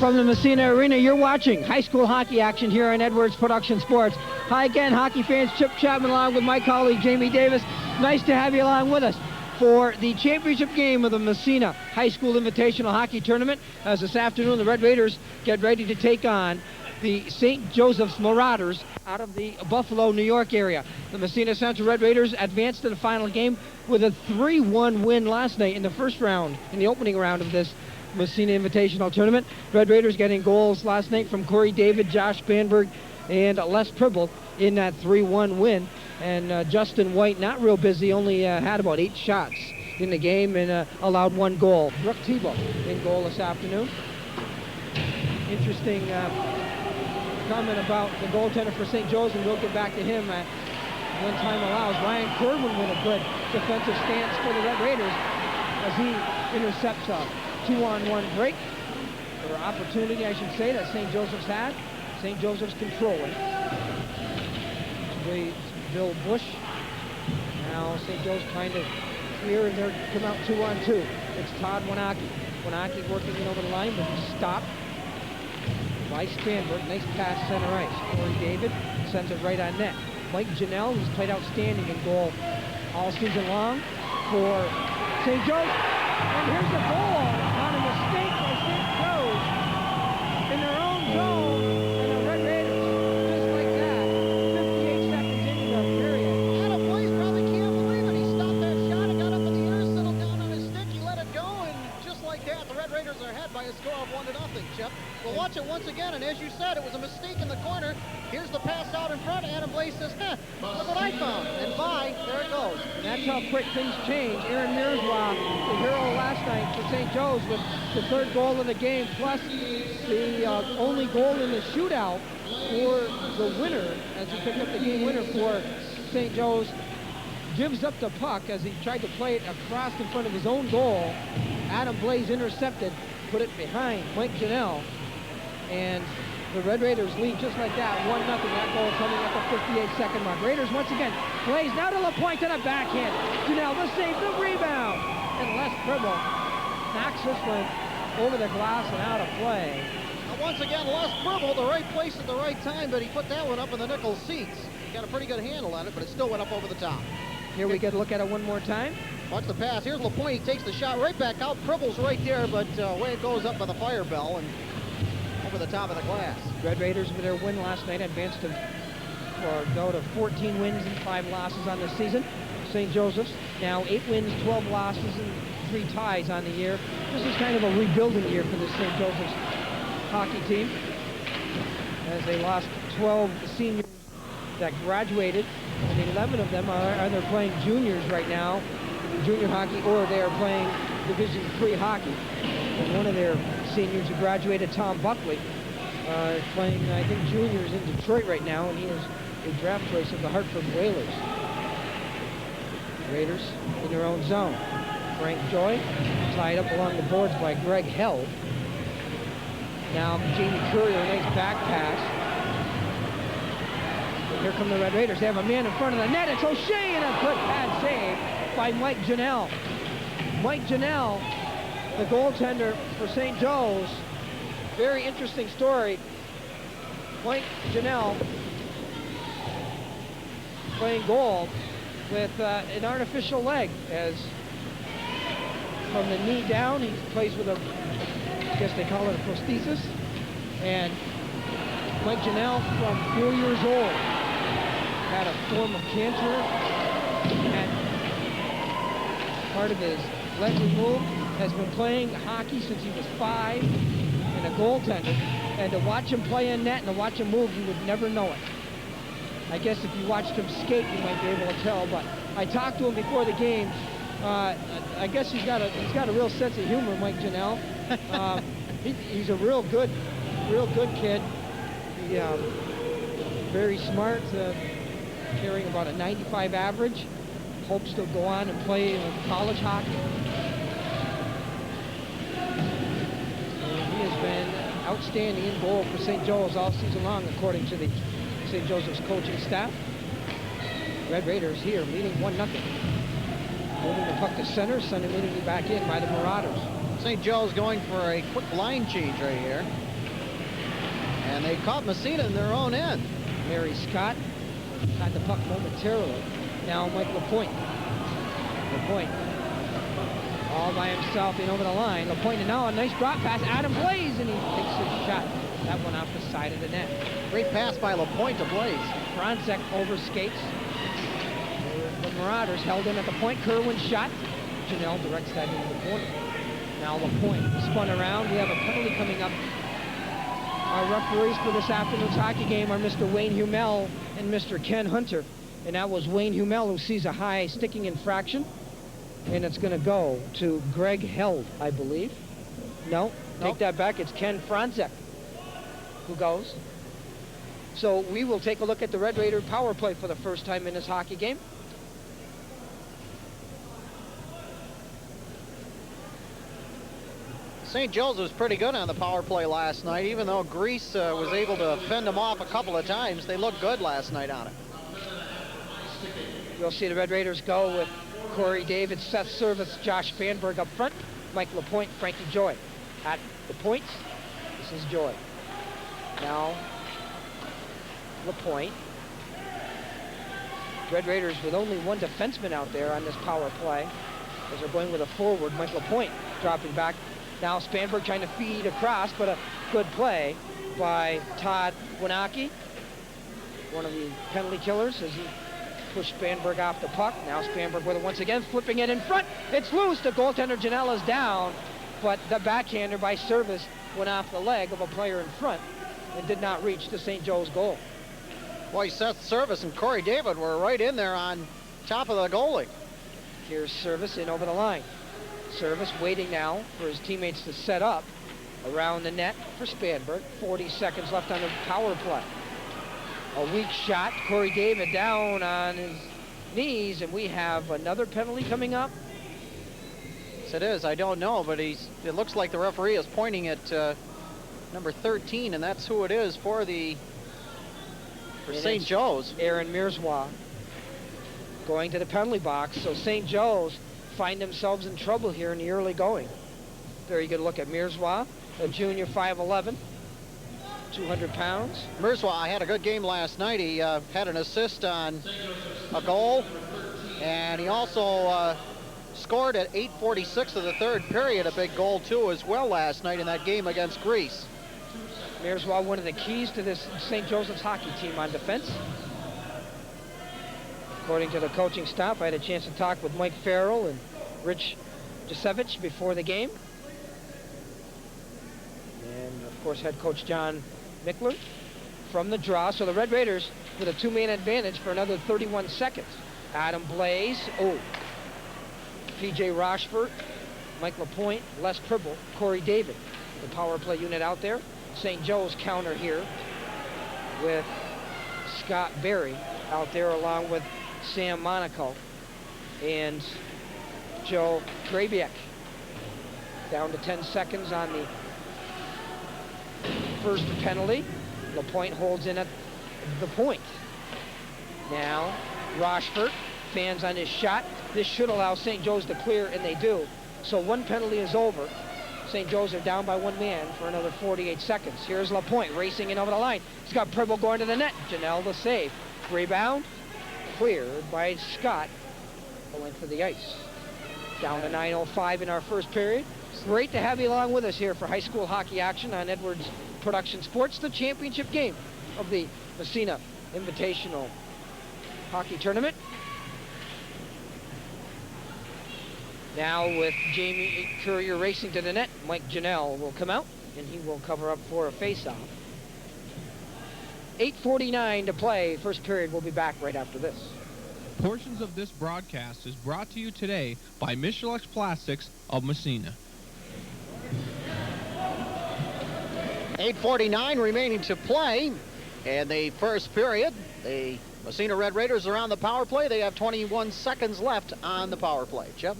From the Massena Arena, you're watching high school hockey action here on Edwards Production Sports. Hi again, hockey fans. Chip Chapman along with my colleague Jamie Davis. Nice to have you along with us for the championship game of the Massena High School Invitational Hockey Tournament. As this afternoon, the Red Raiders get ready to take on the St. Joseph's Marauders out of the Buffalo, New York area. The Massena Central Red Raiders advanced to the final game with a 3-1 win last night in the first round, in the opening round of this Massena Invitational Tournament. Red Raiders getting goals last night from Corey David, Josh Banberg, and Les Pribble in that 3-1 win. And Justin White, not real busy, only had about 8 shots in the game and allowed 1 goal. Brooke Tebow in goal this afternoon. Interesting comment about the goaltender for St. Joe's, and we'll get back to him when time allows. Ryan Kerwin with a good defensive stance for the Red Raiders as he intercepts a 2-on-1 break, or opportunity, I should say, that St. Joseph's had. St. Joseph's controlling. Bill Bush. Now St. Joe's trying to clear, and they're come out 2-on-2. It's Todd Wanaki. Wanaki working in over the line, but he's stopped by Spanberg. Nice pass center ice. Corey David sends it right on net. Mike Janelle, who's played outstanding in goal all season long for St. Joe's. And here's the goal on a mistake by St. Joe's in their own zone, and the Red Raiders, just like that, 58 seconds into the period. Adam Blaze probably can't believe it. He stopped that shot and got up in the air, settled down on his stick. He let it go, and just like that, the Red Raiders are ahead by a score of 1-0, Chip. We'll watch it once again, and as you said, it was a mistake in the corner. Here's the pass out in front. Adam Blaze says, look what I found. And bye, there it goes. And that's how quick things change. Aaron Mirzwa, the hero last night for St. Joe's, with the 3rd goal in the game, plus the only goal in the shootout for the winner, as he picked up the game winner for St. Joe's. Gives up the puck as he tried to play it across in front of his own goal. Adam Blaze intercepted, put it behind Mike Janelle, and the Red Raiders lead just like that, 1-0. That goal coming at the 58-second mark. Raiders once again. Blaze now to LaPointe on a backhand. Janelle the save, the rebound. And Les Pribble knocks this one over the glass and out of play. Now once again, Les Pribble, the right place at the right time, but he put that one up in the nickel seats. He got a pretty good handle on it, but it still went up over the top. Here we get a look at it one more time. Watch the pass. Here's LaPointe. He takes the shot right back out. Pribble's right there, but away it goes up by the fire bell and over the top of the glass. Red Raiders, with their win last night, advanced to go to 14 wins and 5 losses on the season. St. Joseph's now 8 wins, 12 losses, and 3 ties on the year. This is kind of a rebuilding year for the St. Joseph's hockey team, as they lost 12 seniors that graduated, and 11 of them are either playing juniors right now, junior hockey, or they are playing Division III hockey. And one of their seniors who graduated, Tom Buckley, is playing, I think, juniors in Detroit right now, and he is a draft choice of the Hartford Whalers. Raiders in their own zone. Frank Joy tied up along the boards by Greg Held. Now Jamie Courier, a nice back pass. Here come the Red Raiders. They have a man in front of the net. It's O'Shea, and a good pad save by Mike Janelle. Mike Janelle, the goaltender for St. Joe's. Very interesting story. Mike Janelle playing goal with an artificial leg, as from the knee down, he plays with a, I guess they call it a prosthesis. And Mike Janelle, from 4 years old, had a form of cancer, and part of his leg removed, has been playing hockey since he was 5, and a goaltender. And to watch him play in net and to watch him move, you would never know it. I guess if you watched him skate, you might be able to tell. But I talked to him before the game. I guess he's got a real sense of humor, Mike Janelle. He's a real good kid. He, very smart, carrying about a 95 average. Hopes to go on and play college hockey. And he has been outstanding in goal for St. Joe's all season long, according to the St. Joseph's coaching staff. Red Raiders here leading 1-0. Moving the puck to center, sending it back in by the Marauders. St. Joe's going for a quick line change right here. And they caught Massena in their own end. Mary Scott had the puck momentarily. Now Mike LaPointe. LaPointe all by himself in over the line. LaPointe, and now a nice drop pass. Adam Blaze, and he takes his shot. That one off the side of the net. Great pass by LaPointe to Blaze. Franzek overskates. The Marauders held in at the point. Kerwin shot. Janelle directs that into the corner. Now LaPointe spun around. We have a penalty coming up. Our referees for this afternoon's hockey game are Mr. Wayne Humel and Mr. Ken Hunter. And that was Wayne Humel, who sees a high sticking infraction. And it's going to go to Greg Held, I believe. No, take that back. It's Ken Franzek who goes. So we will take a look at the Red Raider power play for the first time in this hockey game. St. Joe's was pretty good on the power play last night. Even though Grease was able to fend them off a couple of times, they looked good last night on it. You'll see the Red Raiders go with Corey David, Seth Service, Josh Fanberg up front, Mike LaPointe, Frankie Joy. At the points, this is Joy. Now, LaPointe. Red Raiders with only one defenseman out there on this power play, as they're going with a forward. Mike LaPointe dropping back. Now Spanberg trying to feed across, but a good play by Todd Winaki, one of the penalty killers, as he pushed Spanberg off the puck. Now Spanberg with it once again, flipping it in front. It's loose. The goaltender Janella's down, but the backhander by Service went off the leg of a player in front and did not reach the St. Joe's goal. Boy, Seth Service and Corey David were right in there on top of the goalie. Here's Service in over the line. Service waiting now for his teammates to set up around the net for Spanberg. 40 seconds left on the power play. A weak shot. Corey David down on his knees, and we have another penalty coming up. Yes, it is. I don't know, but it looks like the referee is pointing at number 13, and that's who it is for St. Joe's. Aaron Mirzwa going to the penalty box. So St. Joe's find themselves in trouble here in the early going. Very good look at Mirzwa, a junior, 5'11", 200 pounds. Mirzwa had a good game last night. He had an assist on a goal, and he also scored at 8:46 of the third period, a big goal too as well last night in that game against Greece. Mirzwa, one of the keys to this St. Joseph's hockey team on defense. According to the coaching staff, I had a chance to talk with Mike Farrell and Rich Jasevich before the game. And of course, head coach John Mickler from the draw. So the Red Raiders with a two-man advantage for another 31 seconds. Adam Blaze, PJ Rochford, Mike LaPointe, Les Pribble, Corey David, the power play unit out there. St. Joe's counter here with Scott Berry out there, along with Sam Monaco and Joe Grabiak. Down to 10 seconds on the first penalty. LaPointe holds in at the point. Now Rochford, fans on his shot. This should allow St. Joe's to clear, and they do. So one penalty is over. St. Joe's are down by one man for another 48 seconds. Here's LaPointe racing in over the line. He's got Pribble going to the net. Janelle the save. Rebound cleared by Scott. The length of the ice. Down to 9:05 in our first period. Great to have you along with us here for high school hockey action on Edwards Production Sports, the championship game of the Massena Invitational Hockey Tournament. Now with Jamie Courier racing to the net, Mike Janelle will come out, and he will cover up for a face-off. 8:49 to play. First period. We'll be back right after this. Portions of this broadcast is brought to you today by Michelix Plastics of Massena. 8:49 remaining to play in the first period. The Massena Red Raiders are on the power play. They have 21 seconds left on the power play. Chip?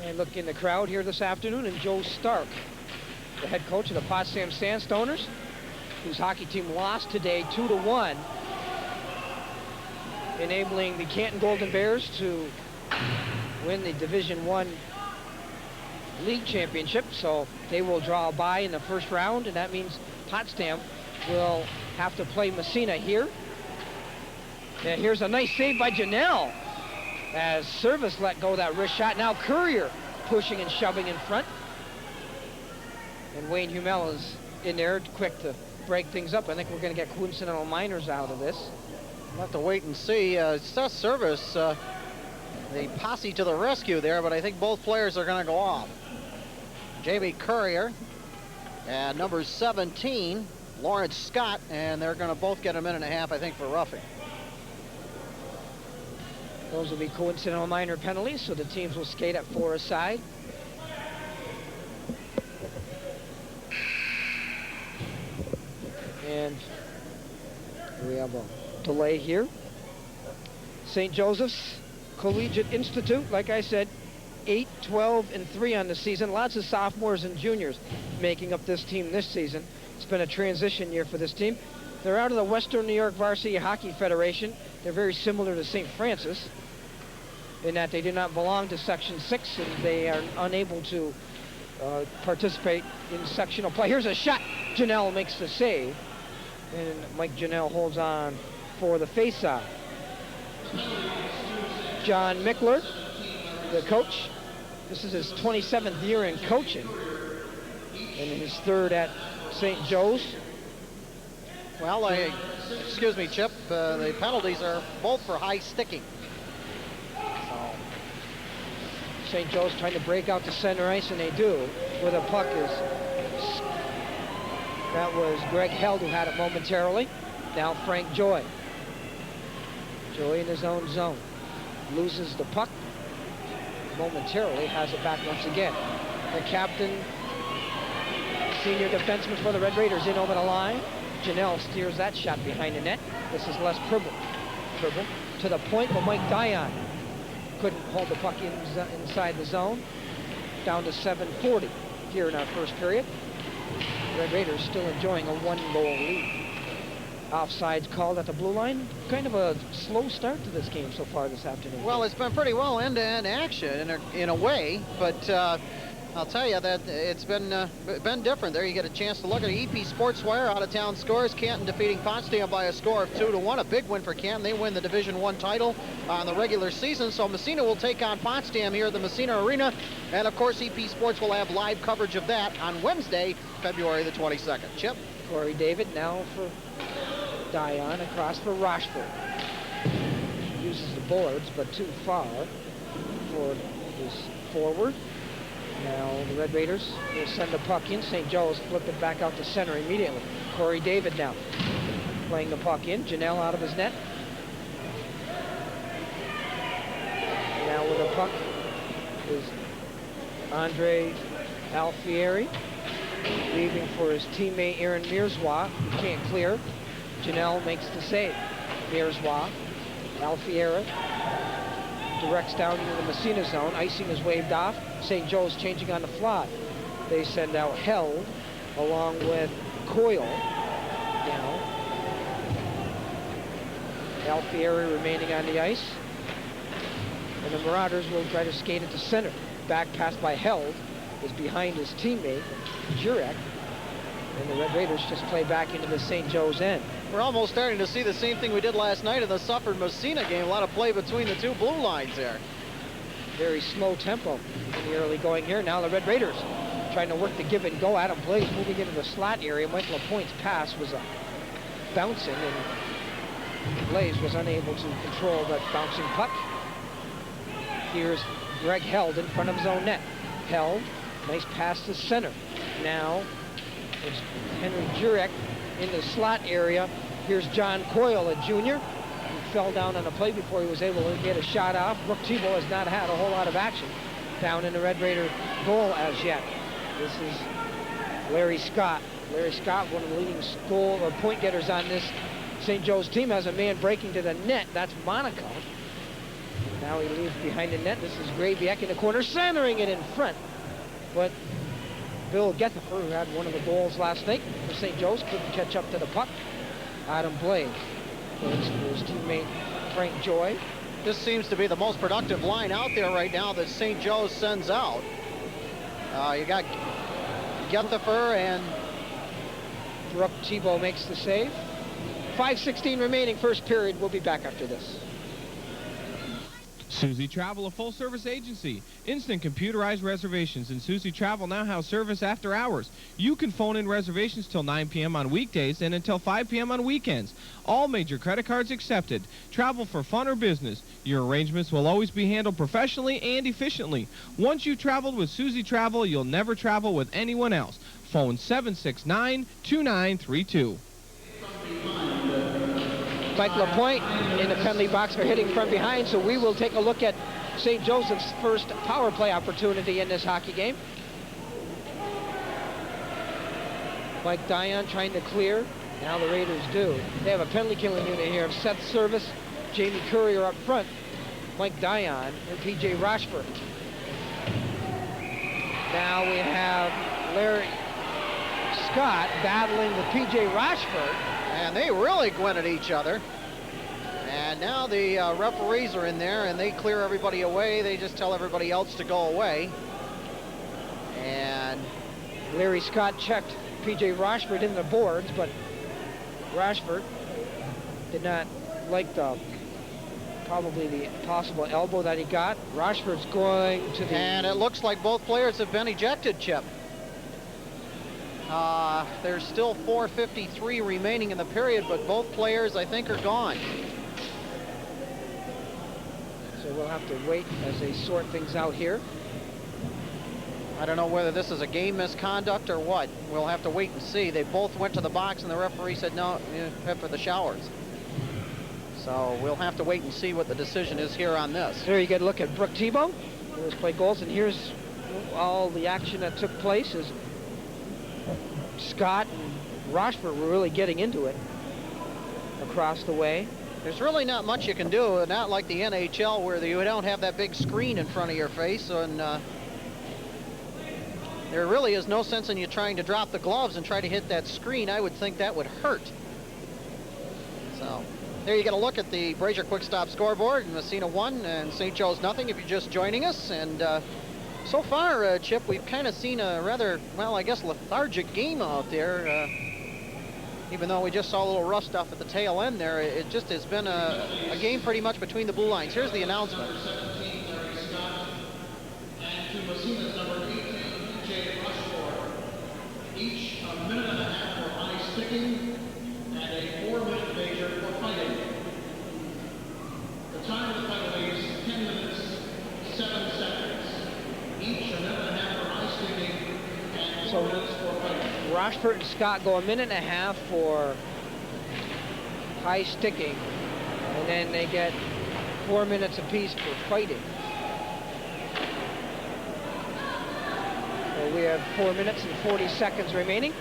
And look in the crowd here this afternoon, and Joe Stark, the head coach of the Potsdam Sandstoners, whose hockey team lost today 2-1, enabling the Canton Golden Bears to win the Division I League Championship. So they will draw a bye in the first round, and that means Potsdam will have to play Massena here. And here's a nice save by Janelle as Service let go of that wrist shot. Now Courier pushing and shoving in front. And Wayne Humel is in there, quick to break things up. I think we're going to get coincidental minors out of this. We'll have to wait and see. Seth Service, the posse to the rescue there, but I think both players are going to go off. Jamie Courier and number 17, Lawrence Scott, and they're going to both get a minute and a half, I think, for roughing. Those will be coincidental minor penalties, so the teams will skate at 4 aside. And we have a delay here. St. Joseph's Collegiate Institute, like I said, 8, 12, and 3 on the season. Lots of sophomores and juniors making up this team this season. It's been a transition year for this team. They're out of the Western New York Varsity Hockey Federation. They're very similar to St. Francis in that they do not belong to Section 6 and they are unable to participate in sectional play. Here's a shot. Janelle makes the save. And Mike Janelle holds on for the faceoff. John Mickler, the coach. This is his 27th year in coaching and his 3rd at St. Joe's. Well, excuse me, Chip, the penalties are both for high sticking. So St. Joe's trying to break out to center ice, and they do, where the puck is. That was Greg Held who had it momentarily. Now Frank Joy. Joy in his own zone. Loses the puck. Momentarily has it back once again. The captain, senior defenseman for the Red Raiders, in over the line. Janelle steers that shot behind the net. This is Les Pribble. Pribble to the point, but Mike Dion couldn't hold the puck inside the zone. Down to 7:40 here in our first period. Red Raiders still enjoying a 1-goal lead. Offsides called at the blue line. Kind of a slow start to this game so far this afternoon. Well, it's been pretty well end-to-end action in a way, but I'll tell you that it's been different. There you get a chance to look at EP Sports Wire out-of-town scores. Canton defeating Potsdam by a score of 2-1. A big win for Canton. They win the Division I title on the regular season. So Massena will take on Potsdam here at the Massena Arena. And of course, EP Sports will have live coverage of that on Wednesday, February the 22nd. Chip? Corey David now for Dion, across for Rochford. Uses the boards, but too far for his forward. Now the Red Raiders will send the puck in. St. Joe's flip it back out to center immediately. Corey David now playing the puck in. Janelle out of his net. Now with the puck is Andre Alfieri, leaving for his teammate Aaron Mirzwa, who can't clear. Janelle makes the save. Mirzwa, Alfieri directs down into the Massena zone. Icing is waved off. St. Joe's changing on the fly. They send out Held along with Coyle. Now, Alfieri remaining on the ice. And the Marauders will try to skate it to center. Back pass by Held is behind his teammate, Jurek. And the Red Raiders just play back into the St. Joe's end. We're almost starting to see the same thing we did last night in the Suffolk Massena game. A lot of play between the two blue lines there. Very slow tempo in the early going here. Now the Red Raiders trying to work the give and go. Adam Blaze moving into the slot area. Michael LaPointe's pass was bouncing, and Blaze was unable to control that bouncing puck. Here's Greg Held in front of his own net. Held, nice pass to center. Now it's Henry Jurek in the slot area. Here's John Coyle, a junior, who fell down on a play before he was able to get a shot off. Brooke Tebow has not had a whole lot of action down in the Red Raider goal as yet. This is Larry Scott. Larry Scott, one of the leading goal or point getters on this St. Joe's team, has a man breaking to the net. That's Monaco. Now he leaves behind the net. This is Grabiak in the corner, centering it in front. But Bill Gethifer, who had one of the goals last night for St. Joe's, couldn't catch up to the puck. Adam Blaze plays for his teammate Frank Joy. This seems to be the most productive line out there right now that St. Joe's sends out. You got Gethifer and Brooke Tebow makes the save. 5:16 remaining, first period. We'll be back after this. Susie Travel, a full-service agency. Instant computerized reservations, and Susie Travel now has service after hours. You can phone in reservations till 9 p.m. on weekdays and until 5 p.m. on weekends. All major credit cards accepted. Travel for fun or business. Your arrangements will always be handled professionally and efficiently. Once you've traveled with Susie Travel, you'll never travel with anyone else. Phone 769-2932. Mike LaPointe in the penalty box for hitting from behind, so we will take a look at St. Joseph's first power play opportunity in this hockey game. Mike Dion trying to clear. Now the Raiders do. They have a penalty killing unit here of Seth Service, Jamie Courier up front, Mike Dion, and P.J. Rochford. Now we have Larry Scott battling with P.J. Rochford. And they really went at each other. And now the referees are in there, and they clear everybody away. They just tell everybody else to go away. And Larry Scott checked P.J. Rochford in the boards, but Rochford did not like probably the possible elbow that he got. Rochford's going to the... And it looks like both players have been ejected, Chip. There's still 4:53 remaining in the period, but both players, I think, are gone. So we'll have to wait as they sort things out here. I don't know whether this is a game misconduct or what. We'll have to wait and see. They both went to the box, and the referee said, no, head for the showers. So we'll have to wait and see what the decision is here on this. There you get a look at Brooke Tebow, who has played goals, and here's all the action that took place as Scott and Rochford were really getting into it across the way. There's really not much you can do, not like the NHL where you don't have that big screen in front of your face, and there really is no sense in you trying to drop the gloves and try to hit that screen. I would think that would hurt. So there you get a look at the Brazier Quick Stop scoreboard. Massena 1 and St. Joe's nothing if you're just joining us. And so far, Chip, we've kind of seen a rather, well, I guess lethargic game out there. Even though we just saw a little rust off at the tail end there, it just has been a game pretty much between the blue lines. Here's the announcement. And to Massena's number 18, P.J. Rushmore, each a minute and a half for high sticking and a 4-minute major for fighting. The time of the penalty is 10 minutes, 7 seconds. Each a minute and a half for high sticking and 4 minutes for fighting. Rochford and Scott go a minute and a half for high sticking, and then they get 4 minutes apiece for fighting. So we have 4 minutes and 40 seconds remaining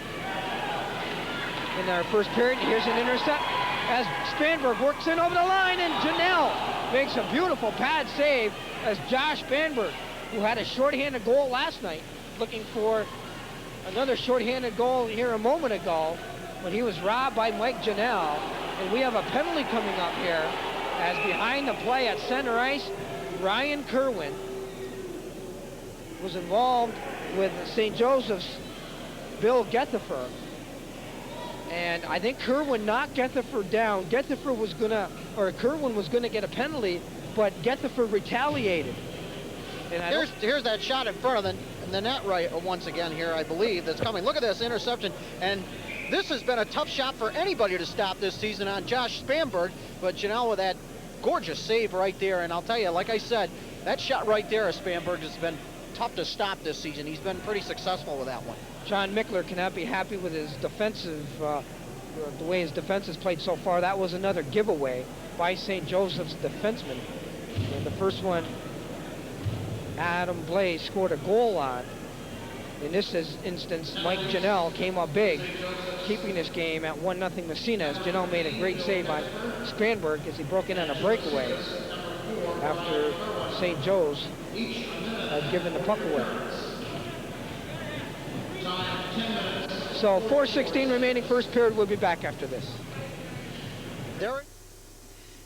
in our first period. Here's an intercept as Spanberg works in over the line, and Janelle makes a beautiful pad save as Josh Spanberg, who had a shorthanded goal last night, looking for another shorthanded goal here a moment ago, but he was robbed by Mike Janelle. And we have a penalty coming up here as behind the play at center ice, Ryan Kerwin was involved with St. Joseph's Bill Gethifer. And I think Kerwin knocked Gethifer down. Gethifer was gonna, or Kerwin was gonna get a penalty, but Gethifer retaliated. And here's that shot in front of the net right once again here, I believe, that's coming. Look at this interception. And this has been a tough shot for anybody to stop this season on Josh Spanberg, but Janelle with that gorgeous save right there. And I'll tell you, like I said, that shot right there of Spanberg has been tough to stop this season. He's been pretty successful with that one. John Mickler cannot be happy with his defensive, the way his defense has played so far. That was another giveaway by St. Joseph's defenseman. And the first one, Adam Blaze scored a goal on. In this instance, Mike Janelle came up big, keeping this game at 1-0 Massena, as Janelle made a great save on Spanberg as he broke in on a breakaway after St. Joe's had given the puck away. So 4:16 remaining first period. We'll be back after this.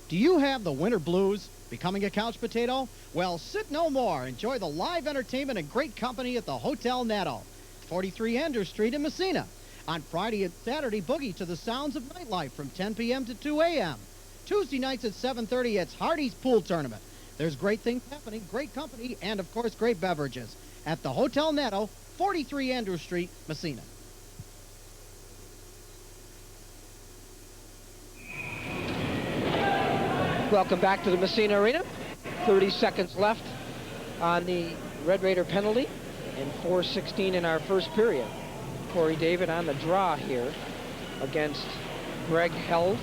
Do you have the winter blues? Becoming a couch potato? Well, sit no more. Enjoy the live entertainment and great company at the Hotel Netto, 43 Andrew Street in Massena. On Friday and Saturday, boogie to the sounds of nightlife from 10 p.m. to 2 a.m. Tuesday nights at 7:30, it's Hardy's Pool Tournament. There's great things happening, great company, and of course, great beverages at the Hotel Netto, 43 Andrew Street, Massena. Welcome back to the Massena Arena. 30 seconds left on the Red Raider penalty and 4:16 in our first period. Corey David on the draw here against Greg Held.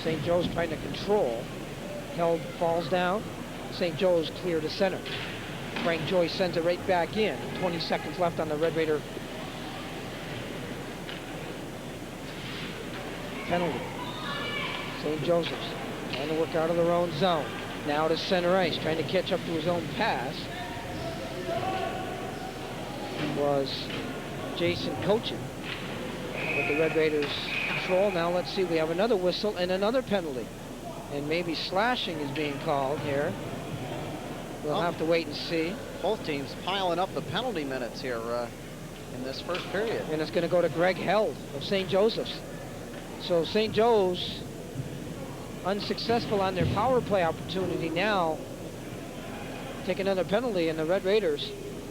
St. Joe's trying to control. Held falls down. St. Joe's clear to center. Frank Joyce sends it right back in. 20 seconds left on the Red Raider penalty. St. Joseph's trying to work out of their own zone. Now to center ice, trying to catch up to his own pass. Was Jason Cochin. But the Red Raiders control. Now let's see, we have another whistle and another penalty. And maybe slashing is being called here. We'll have to wait and see. Both teams piling up the penalty minutes here in this first period. And it's going to go to Greg Held of St. Joseph's. So St. Joe's unsuccessful on their power play opportunity now. Take another penalty, and the Red Raiders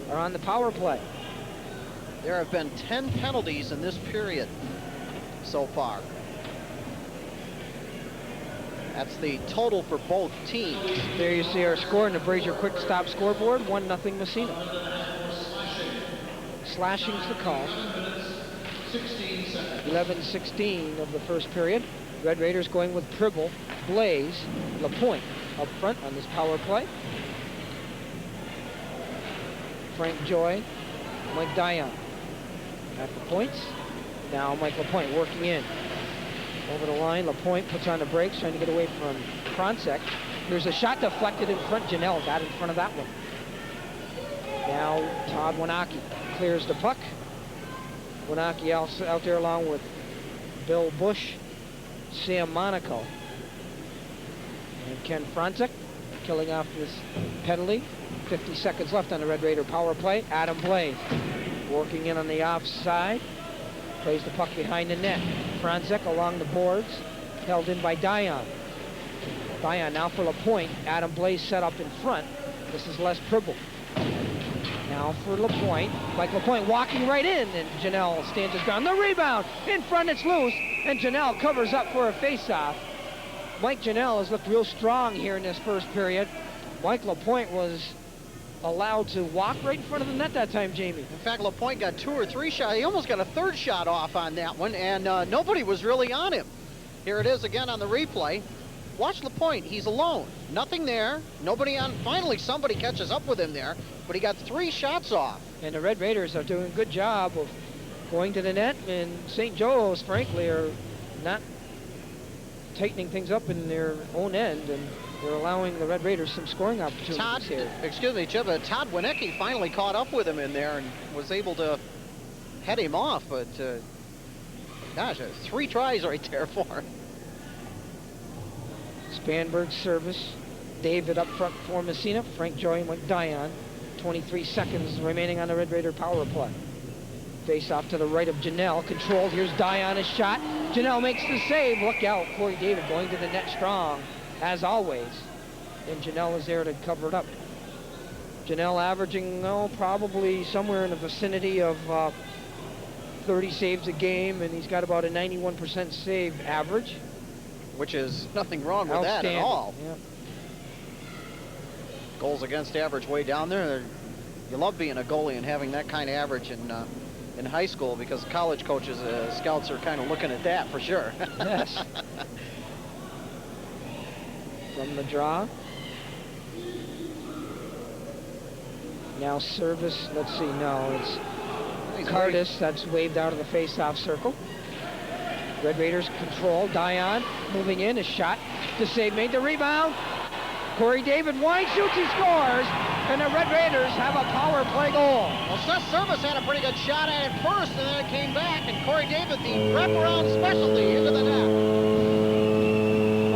are on the power play. There have been 10 penalties in this period so far. That's the total for both teams. There you see our score in the Brazier Quick Stop scoreboard, 1-0 Massena. Slashing's the call. 11:16 of the first period. Red Raiders going with Pribble, Blaze, LaPointe up front on this power play. Frank Joy, Mike Dion at the points. Now Mike LaPointe working in. Over the line, LaPointe puts on the brakes, trying to get away from Franczek. There's a shot deflected in front. Janelle got in front of that one. Now Todd Wanaki clears the puck. Wanaki out there along with Bill Bush, Sam Monaco, and Ken Franczek killing off this penalty. 50 seconds left on the Red Raider power play. Adam Blaze working in on the offside. Plays the puck behind the net. Franczek along the boards, held in by Dion. Dion now for LaPointe. Adam Blaze set up in front. This is Les Pribble. Now for LaPointe. Mike LaPointe walking right in, and Janelle stands his ground. The rebound in front, it's loose, and Janelle covers up for a face-off. Mike Janelle has looked real strong here in this first period. Mike LaPointe was allowed to walk right in front of the net that time, Jamie. In fact, LaPointe got 2 or 3 shots. He almost got a third shot off on that one, and nobody was really on him. Here it is again on the replay. Watch LaPointe. He's alone. Nothing there. Nobody on. Finally, somebody catches up with him there, but he got 3 shots off. And the Red Raiders are doing a good job of going to the net, and St. Joe's, frankly, are not tightening things up in their own end, and they're allowing the Red Raiders some scoring opportunities here. Excuse me, Chip, Todd Winecki finally caught up with him in there and was able to head him off, but gosh, 3 tries right there for him. Spanberg's service. David up front for Massena. Frank Joy and Dion. 23 seconds remaining on the Red Raider power play. Face off to the right of Janelle. Controlled. Here's Dion, his shot. Janelle makes the save. Look out. Corey David going to the net strong, as always. And Janelle is there to cover it up. Janelle averaging, probably somewhere in the vicinity of 30 saves a game, and he's got about a 91% save average. Which is nothing wrong with that at all. Yeah. Goals against average way down there. You love being a goalie and having that kind of average in high school, because college coaches, scouts are kind of looking at that for sure. Yes. From the draw. Now service, let's see, no, it's Cardis that's waved out of the face-off circle. Red Raiders control. Dion moving in, a shot to save, made the rebound. Corey David winds, shoots, he scores, and the Red Raiders have a power play goal. Well, Seth Service had a pretty good shot at it first, and then it came back, and Corey David, the wraparound specialty, into the net.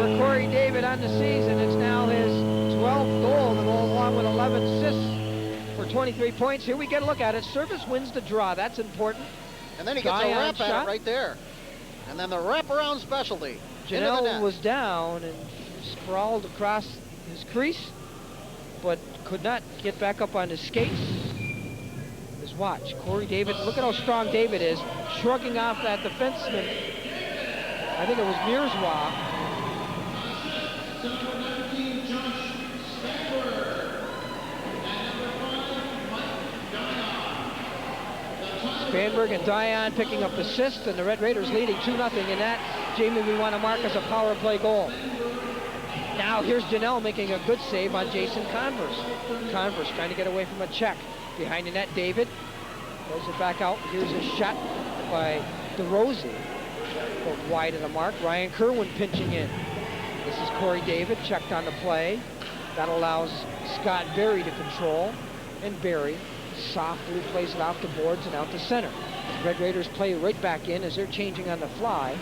For Corey David on the season, it's now his 12th goal to go along with 11 assists for 23 points. Here we get a look at it. Service wins the draw. That's important. And then he gets a Guy on wrap at shot. it right there. And then the wraparound specialty. Into the Janelle net. was down and sprawled across his crease, but could not get back up on his skates. His watch. Corey David, look at how strong David is, shrugging off that defenseman. I think it was Mirzwa. Number 19, Josh Spanberg. And number 5, Mike Dion. Spanberg and Dion picking up assists, and the Red Raiders leading 2-0 in that. Jamie, we want to mark as a power play goal. Now here's Janelle making a good save on Jason Converse. Converse trying to get away from a check. Behind the net, David throws it back out. Here's a shot by DeRosie. But wide of the mark. Ryan Kerwin pinching in. This is Corey David, checked on the play. That allows Scott Berry to control. And Berry softly plays it off the boards and out to center. Red Raiders play right back in as they're changing on the fly.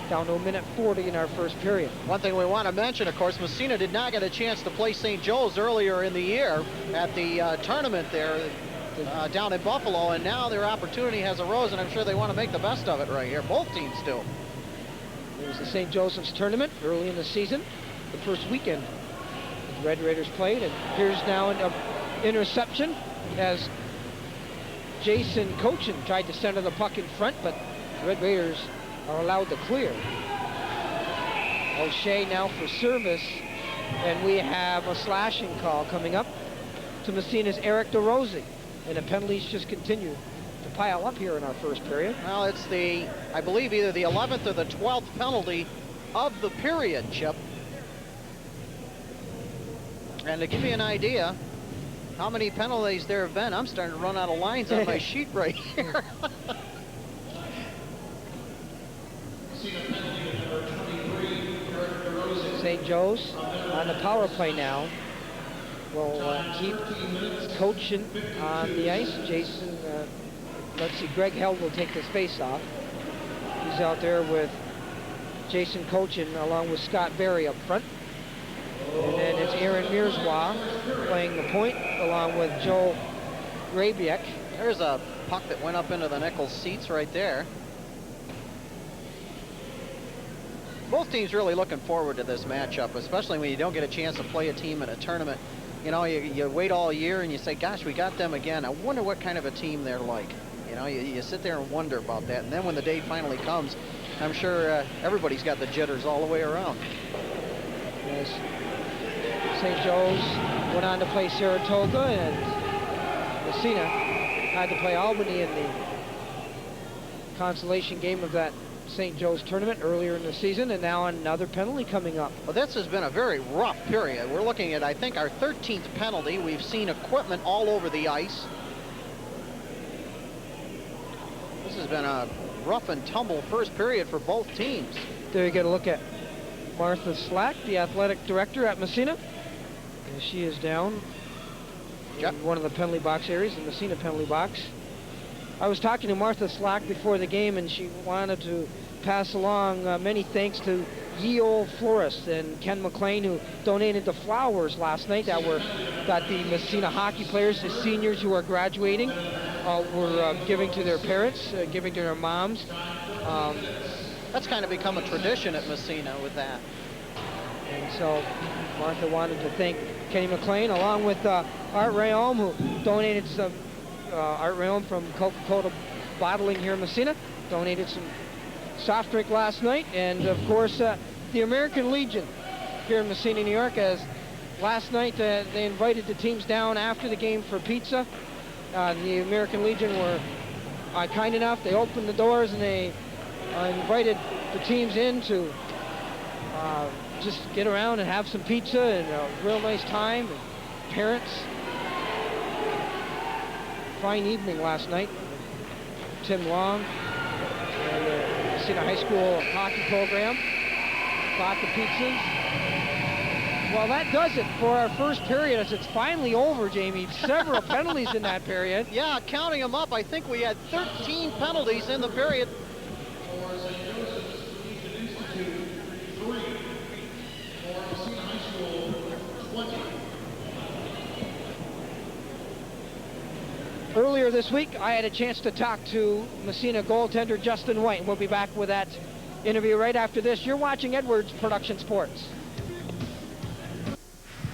Down to a minute 40 in our first period. One thing we want to mention, of course, Massena did not get a chance to play St. Joe's earlier in the year at the tournament there down in Buffalo, and now their opportunity has arose, and I'm sure they want to make the best of it right here. Both teams do. It was the St. Joseph's tournament early in the season, the first weekend the Red Raiders played, and here's now an interception as Jason Cochin tried to center the puck in front, but the Red Raiders are allowed to clear. O'Shea now for service, and we have a slashing call coming up to Massena's Eric DeRosie, and the penalties just continue to pile up here in our first period. Well, it's the, I believe, either the 11th or the 12th penalty of the period, Chip. And to give you an idea how many penalties there have been, I'm starting to run out of lines on my sheet right here. St. Joe's on the power play now will keep Cochin on the ice. Jason, let's see, Greg Held will take this face off. He's out there with Jason Cochin along with Scott Berry up front. And then it's Aaron Mirzwa playing the point along with Joe Grabiek. There's a puck that went up into the Nichols seats right there. Both teams really looking forward to this matchup, especially when you don't get a chance to play a team in a tournament. You know, you wait all year and you say, gosh, we got them again. I wonder what kind of a team they're like. You know, you sit there and wonder about that. And then when the day finally comes, I'm sure everybody's got the jitters all the way around. Yes. St. Joe's went on to play Saratoga, and Massena had to play Albany in the consolation game of that St. Joe's tournament earlier in the season, and now another penalty coming up. Well, this has been a very rough period. We're looking at, I think, our 13th penalty. We've seen equipment all over the ice. This has been a rough and tumble first period for both teams. There you get a look at Martha Slack, the athletic director at Massena. And she is down in one of the penalty box areas, the Massena penalty box. I was talking to Martha Slack before the game, and she wanted to pass along many thanks to ye old florists and Ken McLean, who donated the flowers last night that the Massena hockey players, the seniors who are graduating, were giving to their parents, giving to their moms. That's kind of become a tradition at Massena with that. And so Martha wanted to thank Kenny McLean, along with Art Rayom, who donated some, Art Rayom from Coca-Cola Bottling here in Massena, donated some soft drink last night. And of course, the American Legion here in Massena, New York, as last night they invited the teams down after the game for pizza. The American Legion were kind enough. They opened the doors and they invited the teams in to just get around and have some pizza and a real nice time. And parents, fine evening last night. Tim Long and the Massena High School hockey program bought the pizzas. Well, that does it for our first period, as it's finally over, Jamie. Several penalties in that period. Yeah, counting them up, I think we had 13 penalties in the period. For St. Joseph's Collegiate Institute, 3. For Massena High School, 20. Earlier this week, I had a chance to talk to Massena goaltender Justin White, and we'll be back with that interview right after this. You're watching Edwards Production Sports.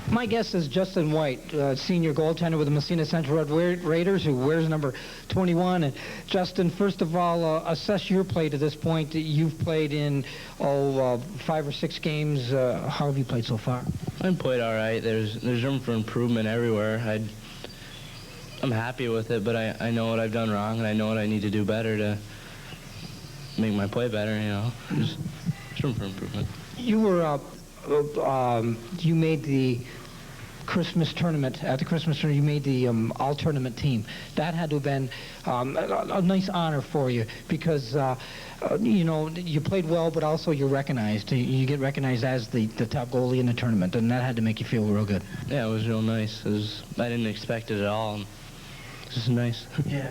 My guest is Justin White, senior goaltender with the Massena Central Red Raiders, who wears number 21. And Justin, first of all, assess your play to this point. You've played in 5 or 6 games. How have you played so far? I've played all right. There's room for improvement everywhere. I'm happy with it, but I know what I've done wrong, and I know what I need to do better to make my play better. You know, there's room for improvement. You were you made the Christmas tournament. At the Christmas tournament, you made the all-tournament team. That had to have been a nice honor for you because, you know, you played well, but also you're recognized. You get recognized as the top goalie in the tournament, and that had to make you feel real good. Yeah, it was real nice. I didn't expect it at all. This is nice. Yeah.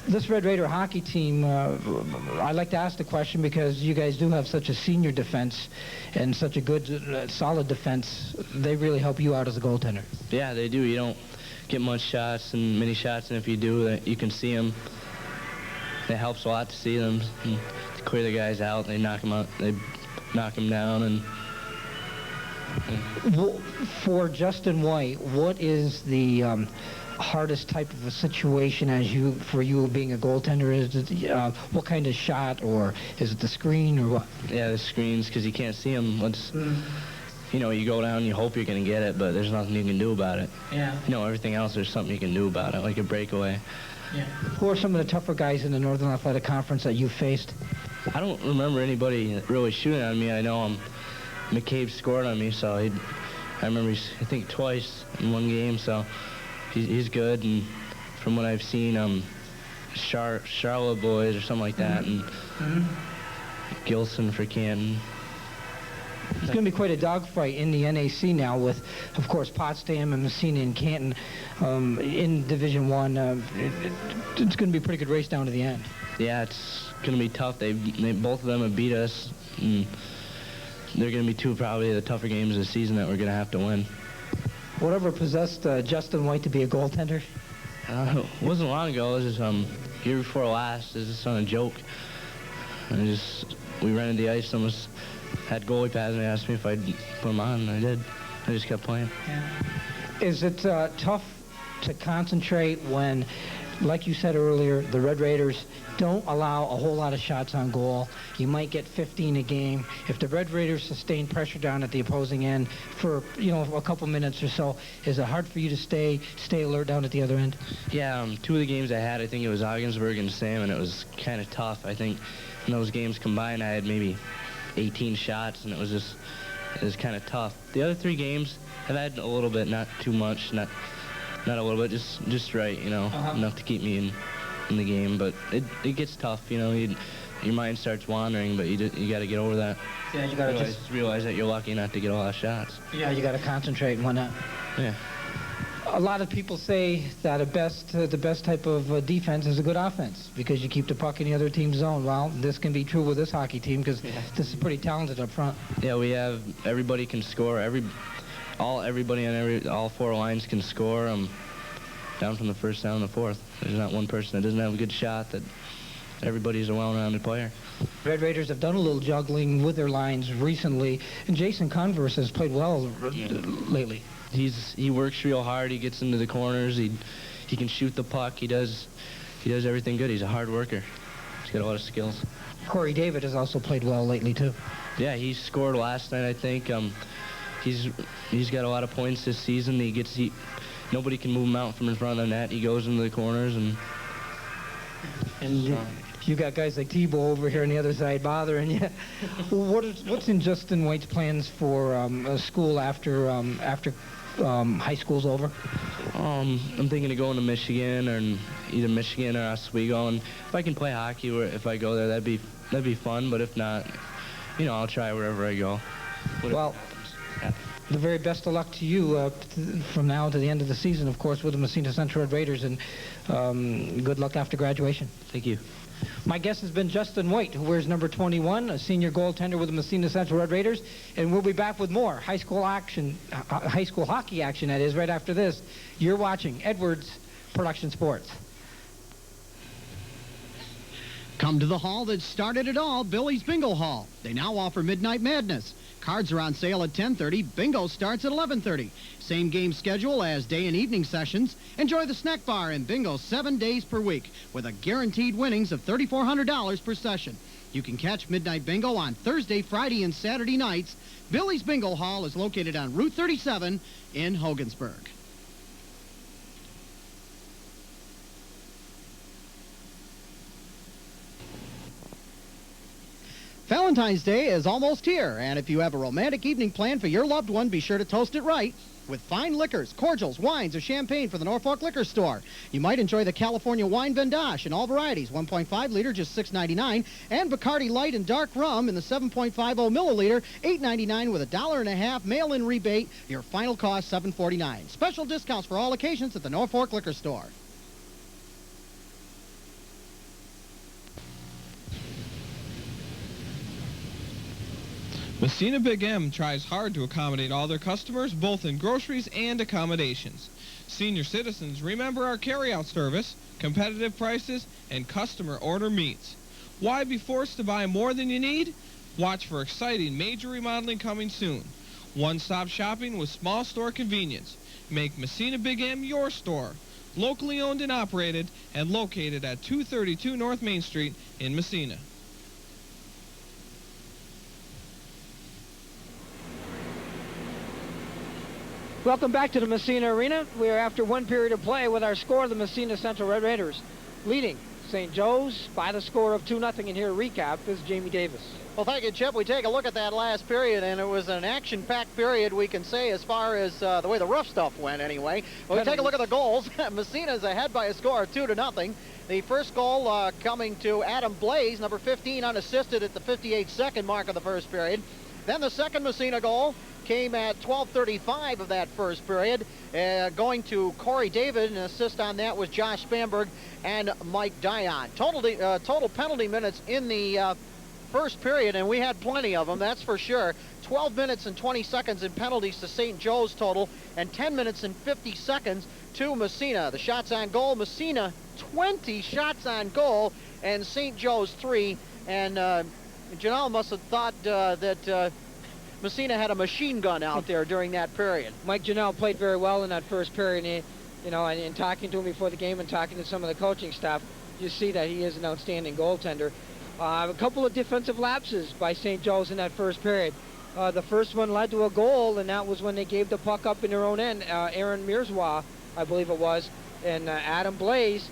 This Red Raider hockey team, I like to ask the question because you guys do have such a senior defense and such a good, solid defense. They really help you out as a goaltender. Yeah, they do. You don't get much shots and many shots, and if you do, you can see them. It helps a lot to see them. And to clear the guys out, they knock them out. They knock them down. And for Justin White, what is the hardest type of a situation for you being a goaltender? Is it what kind of shot, or is it the screen, or what? Yeah, the screens, because you can't see them. You know, you go down, you hope you're going to get it, but there's nothing you can do about it. Yeah. You know, everything else, there's something you can do about it, like a breakaway. Yeah. Who are some of the tougher guys in the Northern Athletic Conference that you've faced? I don't remember anybody really shooting on me. I know McCabe scored on me, so I remember I think twice in one game, so he's good. And from what I've seen, Charlotte boys or something like that, and Gilson for Canton. It's going to be quite a dogfight in the NAC now with, of course, Potsdam and Massena and Canton in Division I. It's going to be a pretty good race down to the end. Yeah, it's going to be tough. Both of them have beat us, and they're going to be two probably the tougher games of the season that we're going to have to win. Whatever possessed Justin White to be a goaltender? It wasn't long ago. It was just year before last. It was just on a joke. We ran into the ice, almost had goalie pads, and they asked me if I'd put them on, and I did. I just kept playing. Yeah. Is it tough to concentrate when, like you said earlier, the Red Raiders don't allow a whole lot of shots on goal? You might get 15 a game. If the Red Raiders sustain pressure down at the opposing end for, you know, a couple minutes or so, is it hard for you to stay alert down at the other end? Yeah, 2 of the games I had, I think it was Ogdensburg and Salmon. It was kind of tough. I think in those games combined, I had maybe 18 shots, and it was kind of tough. The other 3 games, I've had a little bit, not too much, not a little bit, just right, you know, enough to keep me in the game. But it gets tough, you know. Your mind starts wandering, but you got to get over that. Yeah, you got to just realize that you're lucky not to get a lot of shots. Yeah, you got to concentrate and whatnot. Yeah. A lot of people say that the best type of defense is a good offense because you keep the puck in the other team's zone. Well, this can be true with this hockey team because this is pretty talented up front. Yeah, we have everybody can score. Everybody on all 4 lines can score. Down from the first down to the fourth. There's not one person that doesn't have a good shot. That everybody's a well-rounded player. Red Raiders have done a little juggling with their lines recently, and Jason Converse has played well lately. He works real hard. He gets into the corners. He can shoot the puck. He does everything good. He's a hard worker. He's got a lot of skills. Corey David has also played well lately too. Yeah, he scored last night, I think. He's got a lot of points this season. Nobody can move him out from in front of the net. He goes into the corners and you got guys like Tebow over here on the other side bothering you. What's in Justin White's plans for school after high school's over? I'm thinking of going to Michigan, or either Michigan or Oswego. And if I can play hockey, or if I go there, that'd be fun. But if not, you know, I'll try wherever I go. Well, the very best of luck to you from now to the end of the season, of course, with the Massena Central Red Raiders, and good luck after graduation. Thank you. My guest has been Justin White, who wears number 21, a senior goaltender with the Massena Central Red Raiders, and we'll be back with more high school hockey action, that is, right after this. You're watching Edwards Production Sports. Come to the hall that started it all, Billy's Bingo Hall. They now offer Midnight Madness. Cards are on sale at 10:30. Bingo starts at 11:30. Same game schedule as day and evening sessions. Enjoy the snack bar and bingo 7 days per week with a guaranteed winnings of $3,400 per session. You can catch Midnight Bingo on Thursday, Friday, and Saturday nights. Billy's Bingo Hall is located on Route 37 in Hogansburg. Valentine's Day is almost here, and if you have a romantic evening planned for your loved one, be sure to toast it right with fine liquors, cordials, wines, or champagne for the Norfolk Liquor Store. You might enjoy the California Wine Vendache in all varieties, 1.5 liter, just $6.99, and Bacardi Light and Dark Rum in the 7.50 milliliter, $8.99 with $1.50 mail-in rebate. Your final cost, $7.49. Special discounts for all occasions at the Norfolk Liquor Store. Massena Big M tries hard to accommodate all their customers, both in groceries and accommodations. Senior citizens, remember our carryout service, competitive prices, and customer order meets. Why be forced to buy more than you need? Watch for exciting major remodeling coming soon. One-stop shopping with small store convenience. Make Massena Big M your store. Locally owned and operated, and located at 232 North Main Street in Massena. Welcome back to the Massena Arena. We are after one period of play with our score, the Massena Central Red Raiders leading St. Joe's by the score of 2-0. And here to recap is Jamie Davis. Well, thank you, Chip. We take a look at that last period, and it was an action-packed period, we can say, as far as the way the rough stuff went, anyway. Well, we take a look at the goals. Massena's ahead by a score of 2-0. The first goal coming to Adam Blaze, number 15, unassisted at the 58-second mark of the first period. Then the second Massena goal came at 12:35 of that first period, going to Corey David. An assist on that was Josh Spanberg and Mike Dion. Total penalty minutes in the first period, and we had plenty of them, that's for sure. 12 minutes and 20 seconds in penalties to St. Joe's total, and 10 minutes and 50 seconds to Massena. The shots on goal, Massena 20 shots on goal, and St. Joe's 3. And Janelle must have thought that Massena had a machine gun out there during that period. Mike Janelle played very well in that first period. And and talking to him before the game and talking to some of the coaching staff, you see that he is an outstanding goaltender. A couple of defensive lapses by St. Joe's in that first period. The first one led to a goal, and that was when they gave the puck up in their own end. Aaron Mirzwa, I believe it was, and Adam Blaze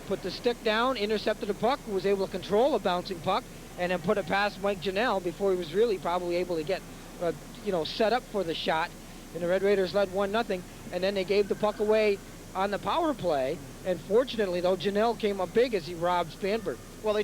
put the stick down, intercepted the puck, was able to control a bouncing puck, and then put it past Mike Janelle before he was really probably able to get set up for the shot. And the Red Raiders led 1-0, and then they gave the puck away on the power play. And fortunately, though, Janelle came up big as he robbed Spanberg. Well,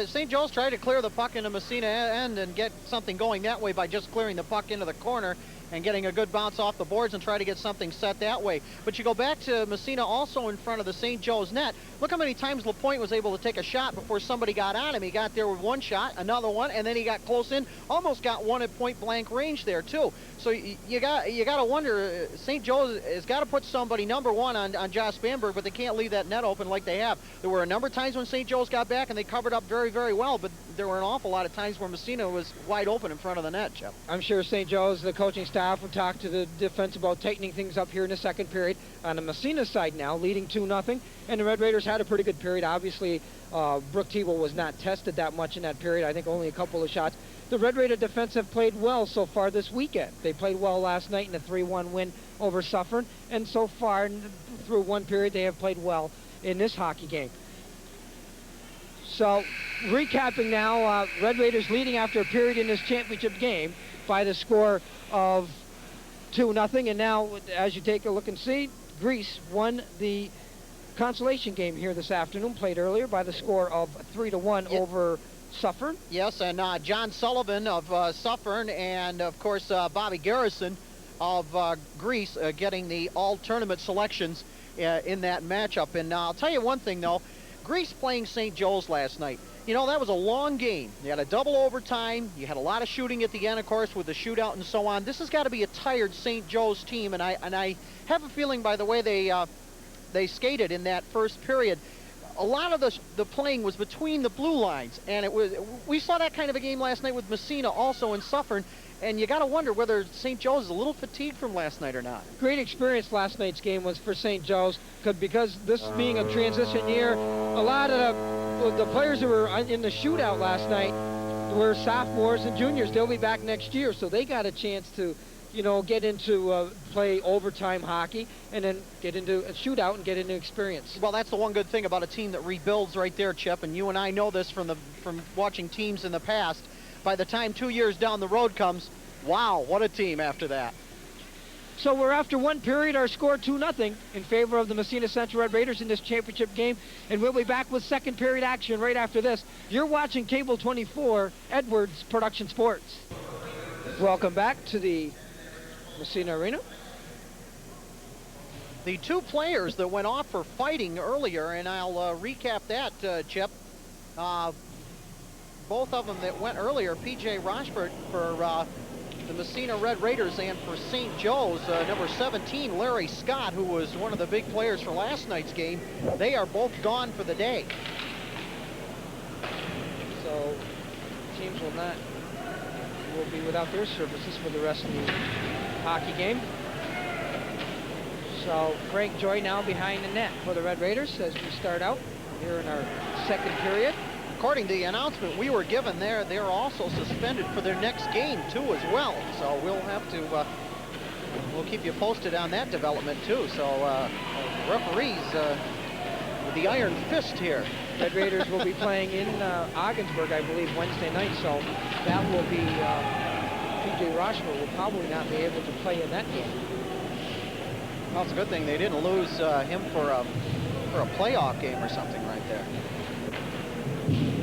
St. Joe's tried to clear the puck into Massena end and get something going that way by just clearing the puck into the corner and getting a good bounce off the boards and try to get something set that way. But you go back to Massena also in front of the St. Joe's net. Look how many times LaPointe was able to take a shot before somebody got on him. He got there with one shot, another one, and then he got close in, almost got one at point-blank range there, too. So you got to wonder, St. Joe's has got to put somebody number one on Josh Spanberg, but they can't leave that net open like they have. There were a number of times when St. Joe's got back, and they covered up very, very well, but there were an awful lot of times where Massena was wide open in front of the net, Jeff. I'm sure St. Joe's, the coaching staff, will talk to the defense about tightening things up here in the second period. On the Massena side now, leading 2-0, and the Red Raiders had a pretty good period. Obviously, Brooke Tebow was not tested that much in that period. I think only a couple of shots. The Red Raider defense have played well so far this weekend. They played well last night in a 3-1 win over Suffern, and so far through one period they have played well in this hockey game. So, recapping now, Red Raiders leading after a period in this championship game by the score of 2-0, and now, as you take a look and see, Greece won the consolation game here this afternoon, played earlier by the score of 3-1 over Suffern. Yes, and John Sullivan of Suffern, and of course Bobby Garrison of Greece getting the all-tournament selections in that matchup. And I'll tell you one thing, though, Greece playing St. Joe's last night. You know, that was a long game. You had a double overtime. You had a lot of shooting at the end, of course, with the shootout and so on. This has got to be a tired St. Joe's team, and I have a feeling by the way they skated in that first period, a lot of the playing was between the blue lines, and we saw that kind of a game last night with Massena also in Suffern, and you got to wonder whether St. Joe's is a little fatigued from last night or not. Great experience last night's game was for St. Joe's, because this being a transition year, a lot of the players who were in the shootout last night were sophomores and juniors. They'll be back next year, so they got a chance to, you know, get into play overtime hockey and then get into a shootout and get into experience. Well, that's the one good thing about a team that rebuilds right there, Chip, and you and I know this from watching teams in the past. By the time 2 years down the road comes, wow, what a team after that. So we're after one period, our score 2-0 in favor of the Massena Central Red Raiders in this championship game, and we'll be back with second period action right after this. You're watching Cable 24, Edwards Production Sports. Welcome back to the Massena Arena. The two players that went off for fighting earlier, and I'll recap that, Chip. Both of them that went earlier, P.J. Rochford for the Massena Red Raiders, and for St. Joe's, number 17, Larry Scott, who was one of the big players for last night's game. They are both gone for the day. So teams will be without their services for the rest of the hockey game. So Frank Joy now behind the net for the Red Raiders as we start out here in our second period. According to the announcement we were given there, they're also suspended for their next game too as well. So we'll have to, we'll keep you posted on that development too. So referees with the iron fist here. Red Raiders will be playing in Ogdensburg, I believe, Wednesday night. So that will be, P.J. Rochford will probably not be able to play in that game. Well, it's a good thing they didn't lose him for a playoff game or something right there.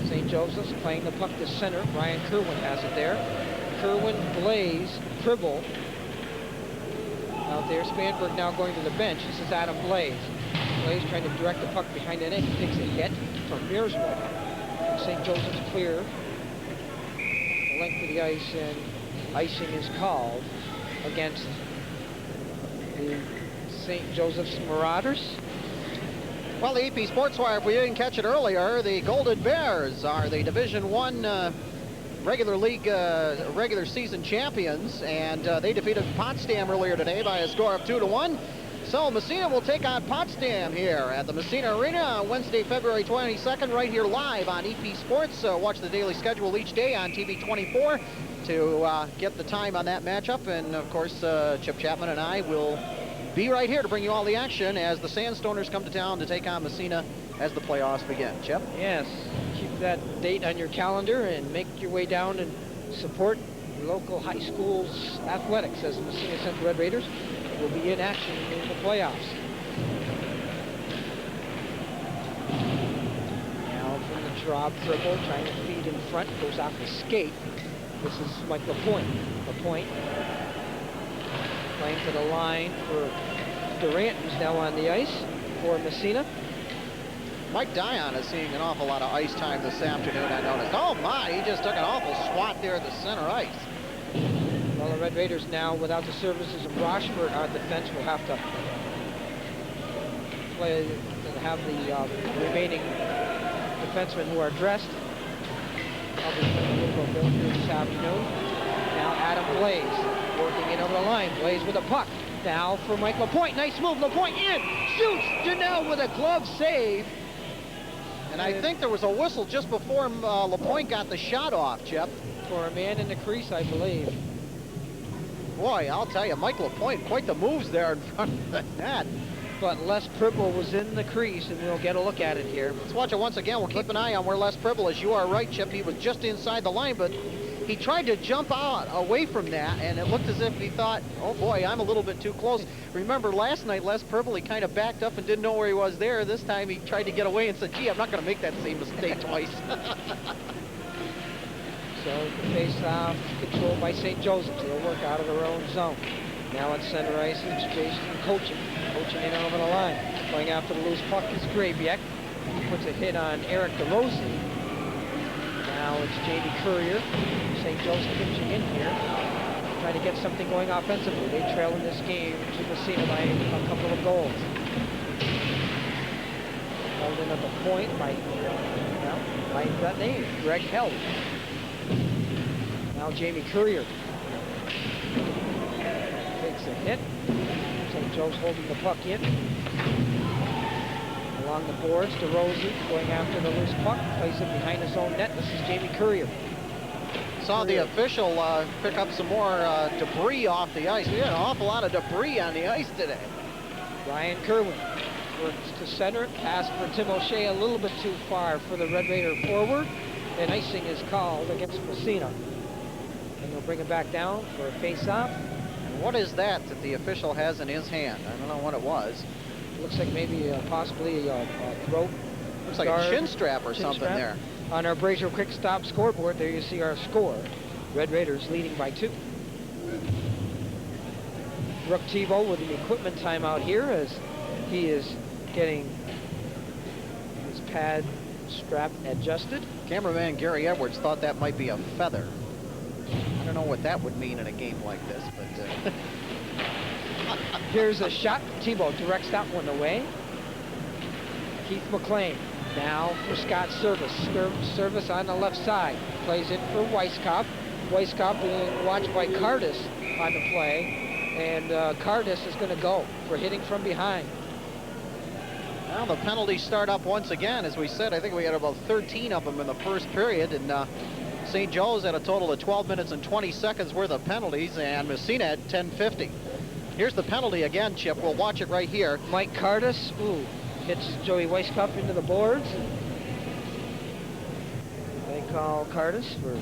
St. Joseph's playing the puck to center. Ryan Kerwin has it there. Kerwin, Blaze, Tribble. Out there, Spanberg now going to the bench. This is Adam Blaze. Blaze trying to direct the puck behind the net. He takes a hit from Mearswood. St. Joseph's clear. The length of the ice, and icing is called against the St. Joseph's Marauders. Well, the EP Sports Wire, if we didn't catch it earlier, the Golden Bears are the Division I regular league, regular season champions, and they defeated Potsdam earlier today by a score of 2-1. So Massena will take on Potsdam here at the Massena Arena on Wednesday, February 22nd, right here live on EP Sports. Watch the daily schedule each day on TV 24 to get the time on that matchup, and of course Chip Chapman and I will be right here to bring you all the action as the Sandstoners come to town to take on Massena as the playoffs begin. Chip? Yes, keep that date on your calendar and make your way down and support your local high school's athletics as the Massena Central Red Raiders will be in action in the playoffs. Now from the draw, Tribble trying to feed in front, goes off the skate. This is Mike LaPointe. LaPointe playing to the line for Durant, who's now on the ice for Massena. Mike Dion is seeing an awful lot of ice time this afternoon, I noticed. Oh my, he just took an awful swat there at the center ice. Well, the Red Raiders now, without the services of Rochford on defense, will have to play, have the remaining defensemen who are dressed. Probably playing a little bit here this afternoon. Now Adam Blaze working in over the line. Blaze with a puck. Now for Mike LaPointe. Nice move. LaPointe in. Shoots. Janelle with a glove save. And I think there was a whistle just before LaPointe got the shot off, Chip. For a man in the crease, I believe. Boy, I'll tell you, Mike LaPointe, quite the moves there in front of the net. But Les Pribble was in the crease, and we'll get a look at it here. Let's watch it once again. We'll keep an eye on where Les Pribble is. You are right, Chip. He was just inside the line, but he tried to jump out away from that, and it looked as if he thought, oh boy, I'm a little bit too close. Remember last night, Les Pribble, he kind of backed up and didn't know where he was there. This time he tried to get away and said, gee, I'm not going to make that same mistake twice. So the face-off controlled by St. Joseph's. They'll work out of their own zone. Now at center ice, it's Jason Coaching in over the line. Going after the loose puck is Grabiek. He puts a hit on Eric DeRosie. Now it's J.D. Courier. St. Joseph pitching in here, trying to get something going offensively. They trail in this game to Massena by a couple of goals. Well, in at the point by, well, by that name, Greg Held. Now Jamie Courier takes a hit. St. Joe's holding the puck in. Along the boards, DeRosie going after the loose puck, plays it behind his own net. This is Jamie Courier. Saw the official pick up some more debris off the ice. We had an awful lot of debris on the ice today. Ryan Kerwin works to center. Pass for Tim O'Shea a little bit too far for the Red Raider forward. And icing is called against Massena. And they'll bring it back down for a face-off. What is that the official has in his hand? I don't know what it was. Looks like maybe possibly a throat. Looks like a chin strap or something there. On our Brazier Quick Stop scoreboard, there you see our score. Red Raiders leading by 2. Brooke Tebow with an equipment timeout here as he is getting his pad strap adjusted. Cameraman Gary Edwards thought that might be a feather. I don't know what that would mean in a game like this, but... Here's a shot. Tebow directs that one away. Keith McLean now for Scott Service. Service on the left side. Plays in for Weiskopf. Weiskopf being watched by Cardis on the play. And Cardis is going to go for hitting from behind. Now the penalties start up once again. As we said, I think we had about 13 of them in the first period. And St. Joe's had a total of 12 minutes and 20 seconds worth of penalties. And Massena had 10:50. Here's the penalty again, Chip. We'll watch it right here. Mike Cardis, hits Joey Weiskopf into the boards. They call Cardis for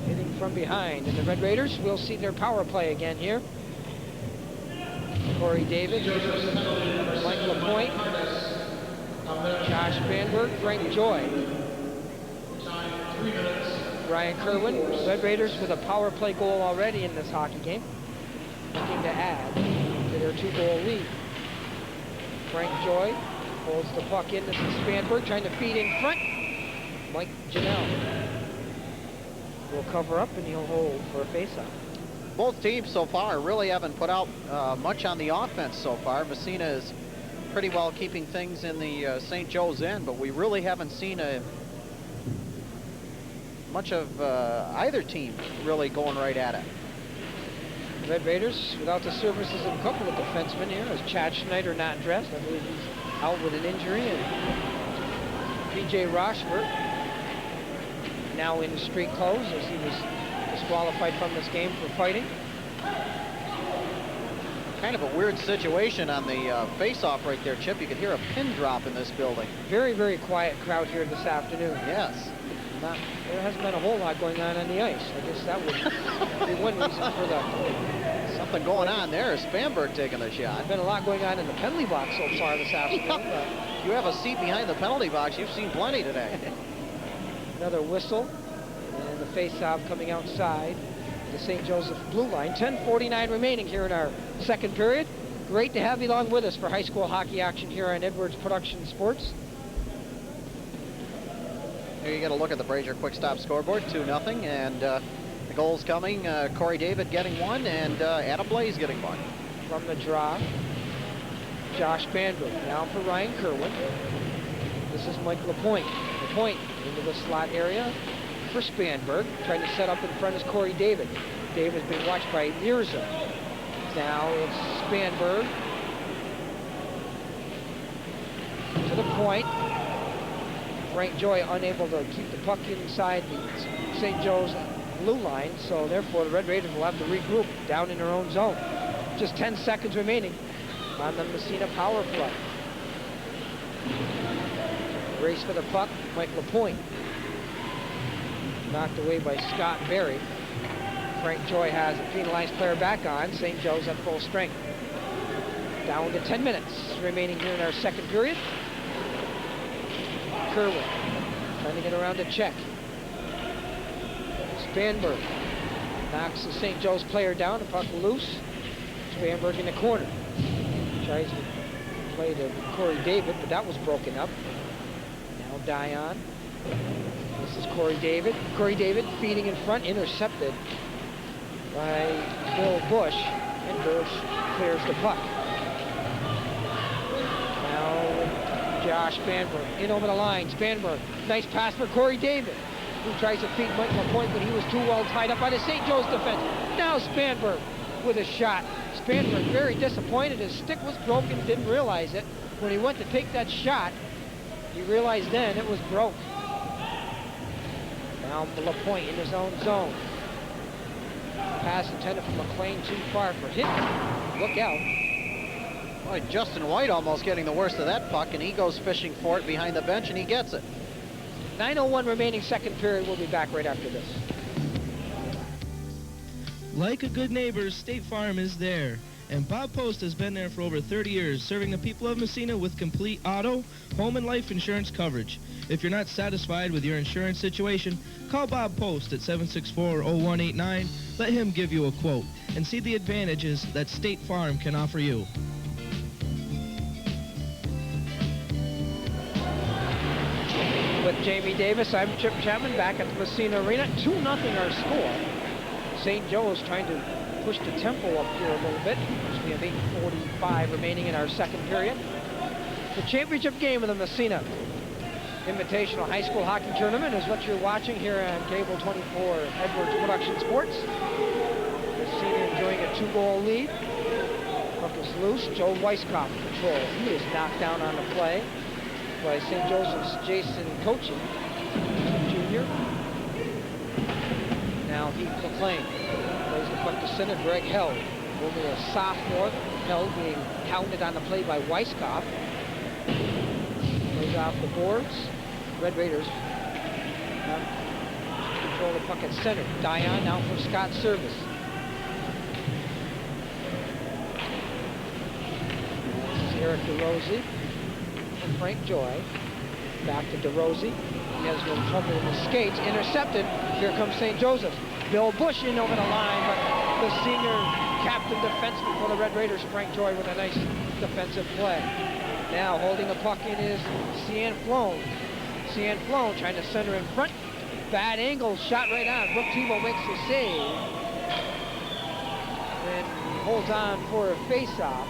hitting from behind. And the Red Raiders will see their power play again here. Corey David, Mike LaPointe, Josh Vanberg, Frank Joy, Ryan Kerwin. Red Raiders with a power play goal already in this hockey game, looking to add to their 2-goal lead. Frank Joy holds the puck in. This is Spanberg trying to feed in front. Mike Janelle will cover up and he'll hold for a faceoff. Both teams so far really haven't put out much on the offense so far. Massena is pretty well keeping things in the St. Joe's end, but we really haven't seen much of either team really going right at it. Red Raiders without the services of a couple of defensemen here, as Chad Schneider not dressed. I believe he's out with an injury. And P.J. Rochford now in street clothes as he was disqualified from this game for fighting. Kind of a weird situation on the face-off right there, Chip. You could hear a pin drop in this building. Very, very quiet crowd here this afternoon. Yes. There hasn't been a whole lot going on the ice. I guess that would be one reason for the... Something going on there. Spanberg taking the shot. There's been a lot going on in the penalty box so far this afternoon. You have a seat behind the penalty box. You've seen plenty today. Another whistle. And the face-off coming outside the St. Joseph blue line. 10:49 remaining here in our second period. Great to have you along with us for high school hockey action here on Edwards Production Sports. Here you get a look at the Brazier Quick Stop scoreboard, 2-0, and the goals coming. Corey David getting one, and Adam Blaze getting one. From the draw, Josh Bandler now for Ryan Kerwin. This is Mike LaPointe. LaPointe into the slot area for Spanberg. Trying to set up in front is Corey David. David's been watched by Mirza. Now it's Spanberg to the point. Frank Joy unable to keep the puck inside the St. Joe's blue line, so therefore the Red Raiders will have to regroup down in their own zone. Just 10 seconds remaining on the Massena power play. Race for the puck, Mike LaPointe. Knocked away by Scott Berry. Frank Joy has a penalized player back on. St. Joe's at full strength. Down to 10 minutes remaining here in our second period. Kerwin trying to get around to check. Spanberg knocks the St. Joe's player down, the puck loose. Spanberg in the corner. Tries to play to Corey David, but that was broken up. Now Dion. This is Corey David. Corey David feeding in front, intercepted by Bill Bush, and Bush clears the puck. Now Josh Spanberg in over the line. Spanberg, nice pass for Corey David, who tries to feed Mike LaPointe, but he was too well tied up by the St. Joe's defense. Now Spanberg with a shot. Spanberg very disappointed. His stick was broken, didn't realize it. When he went to take that shot, he realized then it was broke. Now LaPointe in his own zone. Pass intended for McLean, too far for him. Look out. Boy, Justin White almost getting the worst of that puck, and he goes fishing for it behind the bench, and he gets it. 9:01 remaining second period. We'll be back right after this. Like a good neighbor, State Farm is there. And Bob Post has been there for over 30 years, serving the people of Massena with complete auto, home, and life insurance coverage. If you're not satisfied with your insurance situation, call Bob Post at 764-0189. Let him give you a quote and see the advantages that State Farm can offer you. With Jamie Davis, I'm Chip Chapman back at the Massena Arena. 2-0 our score. St. Joe's trying to push the tempo up here a little bit. We have 8:45 remaining in our second period. The championship game of the Massena Invitational High School Hockey Tournament is what you're watching here on Cable 24 Edwards Production Sports. Massena enjoying a 2-goal lead. Puck is loose. Joe Weisskopf controls. He is knocked down on the play by St. Joseph's Jason Cochin, junior. Now Heath McLean plays the puck to center. Greg Held, only a sophomore. Held being hounded on the play by Weisskopf. Plays off the boards. Red Raiders control the puck at center. Dion now for Scott Service. This is Eric DeRosie and Frank Joy. Back to DeRosie. He has no trouble in the skates. Intercepted. Here comes St. Joseph's. Bill Bush in over the line, but the senior captain defenseman for the Red Raiders, Frank Joy, with a nice defensive play. Now holding the puck in is Cian Flown. Cian Flown trying to center in front. Bad angle, shot right on. Brooke Tebow makes the save. And holds on for a face-off.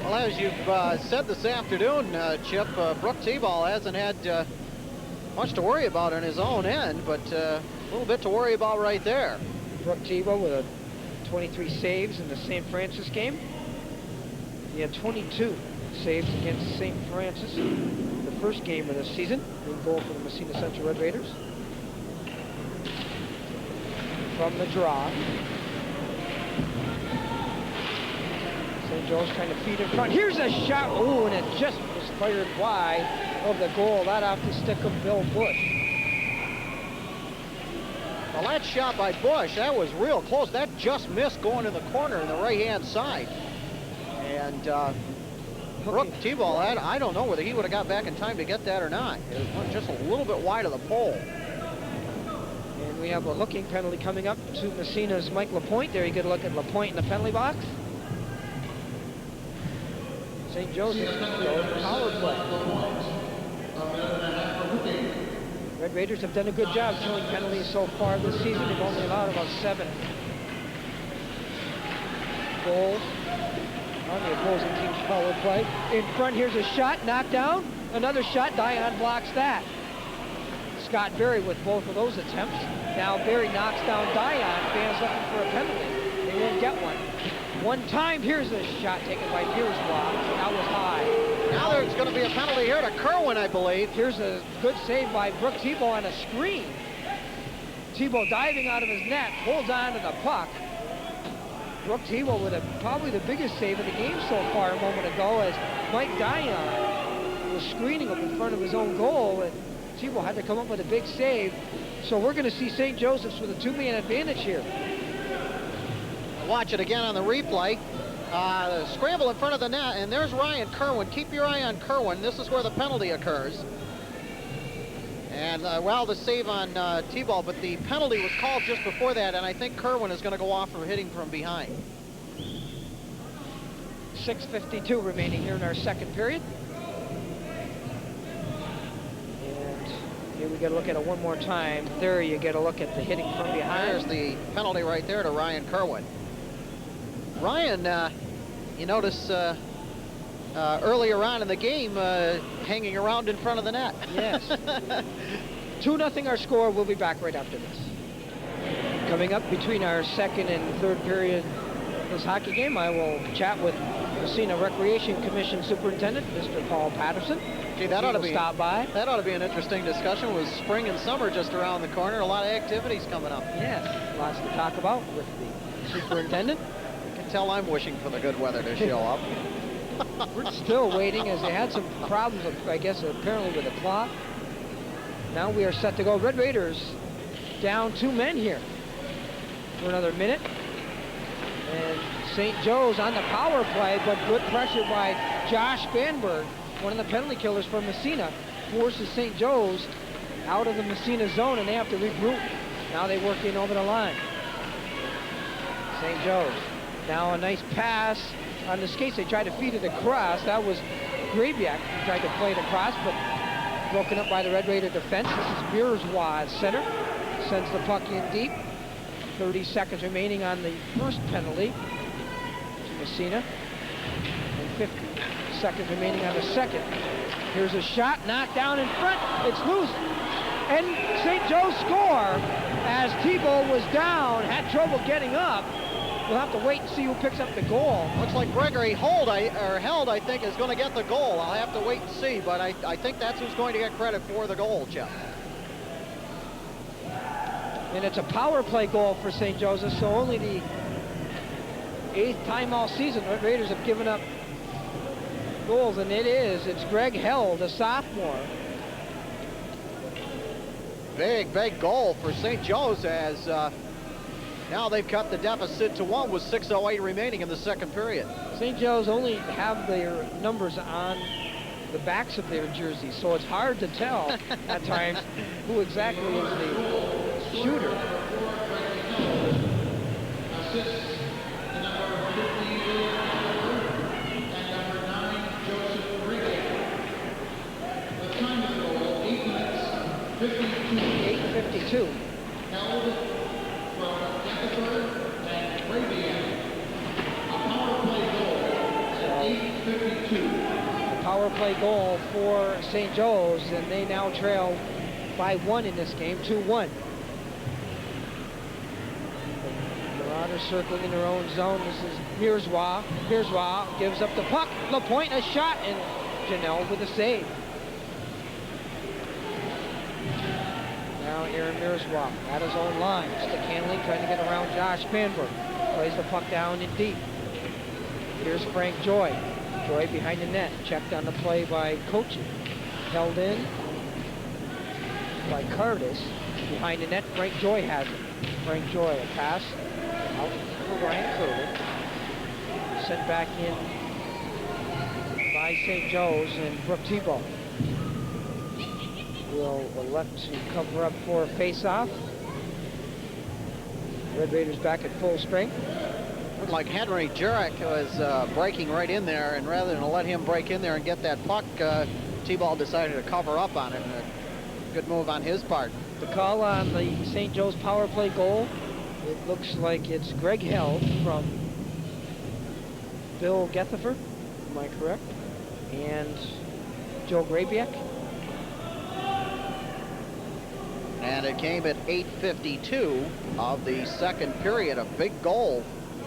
Well, as you've said this afternoon, Chip, Brooke Tebow hasn't had much to worry about on his own end, but a little bit to worry about right there. Brooke Tebow with 23 saves in the St. Francis game. He had 22 saves against St. Francis, the first game of the season, in goal for the Massena Central Red Raiders. From the draw. St. Joe's trying to feed in front. Here's a shot. Oh, and it just was fired wide of the goal. That off the stick of Bill Bush. Well, that shot by Bush, that was real close. That just missed going in the corner on the right-hand side. And Brooke Tebow, I don't know whether he would have got back in time to get that or not. It was just a little bit wide of the pole. And we have a looking penalty coming up to Massena's Mike LaPointe. There you get a look at LaPointe in the penalty box. St. Joseph's power play. Red Raiders have done a good job killing penalties so far this season. They've only allowed about 7 goals on the opposing team's power play. In front, here's a shot, knocked down. Another shot, Dion blocks that. Scott Berry with both of those attempts. Now Berry knocks down Dion. Fans looking for a penalty. They won't get one. One time, here's a shot taken by Beersbach. That was high. Now there's going to be a penalty here to Kerwin, I believe. Here's a good save by Brooke Tebow on a screen. Tebow diving out of his net, holds on to the puck. Brooke Tebow with probably the biggest save of the game so far a moment ago, as Mike Dion was screening him in front of his own goal, and Tebow had to come up with a big save. So we're going to see St. Joseph's with a 2-man advantage here. Watch it again on the replay. Scramble in front of the net, and there's Ryan Kerwin. Keep your eye on Kerwin. This is where the penalty occurs. And, well, the save on Tebow, but the penalty was called just before that, and I think Kerwin is going to go off for hitting from behind. 6:52 remaining here in our second period. And here we get a look at it one more time. There you get a look at the hitting from behind. There's the penalty right there to Ryan Kerwin. Ryan, you notice earlier on in the game, hanging around in front of the net. Yes. 2-0 our score. We'll be back right after this. Coming up between our second and third period of this hockey game, I will chat with Massena Recreation Commission Superintendent, Mr. Paul Patterson. Gee, that ought to be stop by. That ought to be an interesting discussion with spring and summer just around the corner. A lot of activities coming up. Yes, lots to talk about with the superintendent. You can tell I'm wishing for the good weather to show up. We're still waiting as they had some problems, I guess, apparently with the clock. Now we are set to go. Red Raiders down 2 men here for another minute. And St. Joe's on the power play, but good pressure by Josh Banberg, one of the penalty killers from Massena, forces St. Joe's out of the Massena zone, and they have to regroup. Now they work in over the line. St. Joe's. Now a nice pass on the skates. They tried to feed it across. That was Grabiak who tried to play it across, but broken up by the Red Raider defense. This is Mirzwa at center. Sends the puck in deep. 30 seconds remaining on the first penalty to Massena. And 50 seconds remaining on the second. Here's a shot, knocked down in front. It's loose. And St. Joe's score as Tebow was down, had trouble getting up. We'll have to wait and see who picks up the goal. Looks like Gregory Held, I think, is going to get the goal. I'll have to wait and see, but I think that's who's going to get credit for the goal, Jeff. And it's a power play goal for St. Joseph's, so only the 8th time all season the Raiders have given up goals, and it's Greg Held, a sophomore. Big goal for St. Joe's as now they've cut the deficit to 1 with 6:08 remaining in the second period. St. Joe's only have their numbers on the backs of their jerseys, so it's hard to tell at times who exactly is the shooter. Assists to number 50, and number 9, Joseph Rigby. The time of the goal, 8 minutes, 52. 8:52. Held from Gallagher and Rigby. A power play goal at 8:52. Power play goal for St. Joe's, and they now trail by 1 in this game, 2-1. The Marauders circling in their own zone. This is Mirzwa. Mirzwa gives up the puck. LaPointe a shot, and Janelle with a save. Now Aaron Mirzwa at his own line. Stick handling, trying to get around Josh Banberg. Plays the puck down in deep. Here's Frank Joy. Joy behind the net, checked on the play by Cochin. Held in by Curtis. Behind the net, Frank Joy has it. Frank Joy, a pass out for Ryan Kerwin. Sent back in by St. Joe's, and Brooke Tebow will elect to cover up for a face-off. Red Raiders back at full strength. Looked like Henry Jurek was breaking right in there, and rather than let him break in there and get that puck, T-Ball decided to cover up on it. A good move on his part. The call on the St. Joe's power play goal, it looks like it's Greg Held from Bill Gethifer, am I correct? And Joe Grabiak. And it came at 8:52 of the second period. A big goal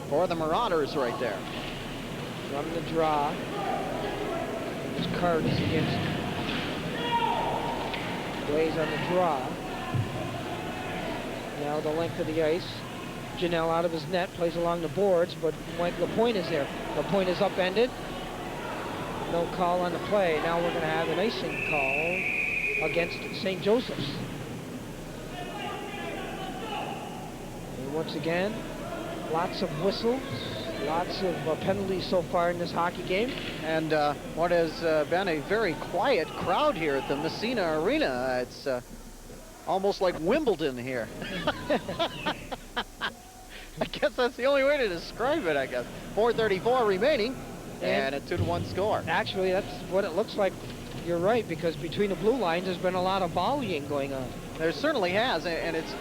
for the Marauders right there. From the draw. It's Curtis against Blaze on the draw. Now the length of the ice. Janelle out of his net, plays along the boards, but Mike LaPointe is there. LaPointe is upended. No call on the play. Now we're going to have an icing call against St. Joseph's. And once again, lots of whistles, lots of penalties so far in this hockey game. And what has been a very quiet crowd here at the Massena Arena. It's almost like Wimbledon here. I guess that's the only way to describe it, I guess. 4:34 remaining, and a 2-1 score. Actually, that's what it looks like. You're right, because between the blue lines, there's been a lot of volleying going on. There certainly has, and it's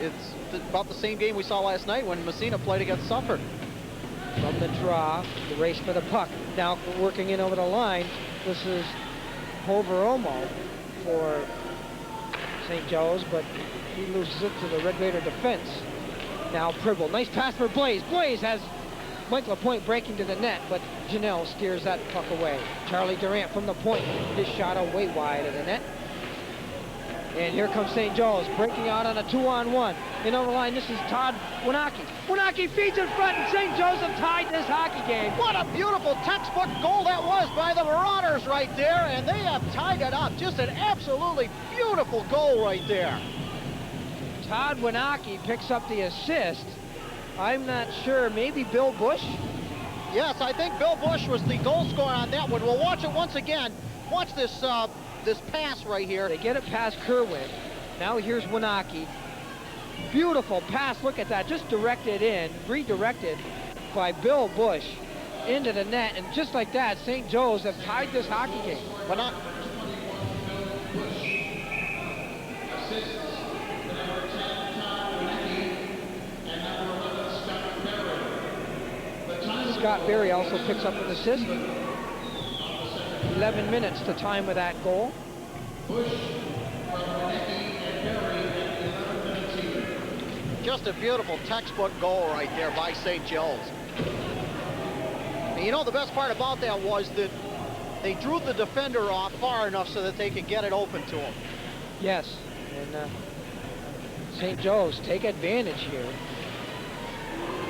about the same game we saw last night when Massena played against Suffolk. from the draw, the race for the puck. Now working in over the line. This is Hoveromo for St. Joe's, but he loses it to the Red Raider defense. Now Pribble, nice pass for Blaze. Blaze has Mike LaPointe breaking to the net, but Janelle steers that puck away. Charlie Durant from the point. His shot away wide of the net. And here comes St. Joe's, breaking out on a 2-on-1. In over the line, this is Todd Winaki. Winaki feeds in front, and St. Joseph tied this hockey game. What a beautiful textbook goal that was by the Marauders right there, and they have tied it up. Just an absolutely beautiful goal right there. Todd Winaki picks up the assist. I'm not sure, maybe Bill Bush? Yes, I think Bill Bush was the goal scorer on that one. We'll watch it once again. Watch this this pass right here. They get it past Kerwin. Now here's Winaki. Beautiful pass, look at that, just directed in, redirected by Bill Bush into the net, and just like that, St. Joe's have tied this hockey game. Scott Berry also picks up an assist. 11 minutes to time with that goal. Just a beautiful textbook goal right there by St. Joe's. And you know, the best part about that was that they drew the defender off far enough so that they could get it open to him. Yes, and St. Joe's take advantage here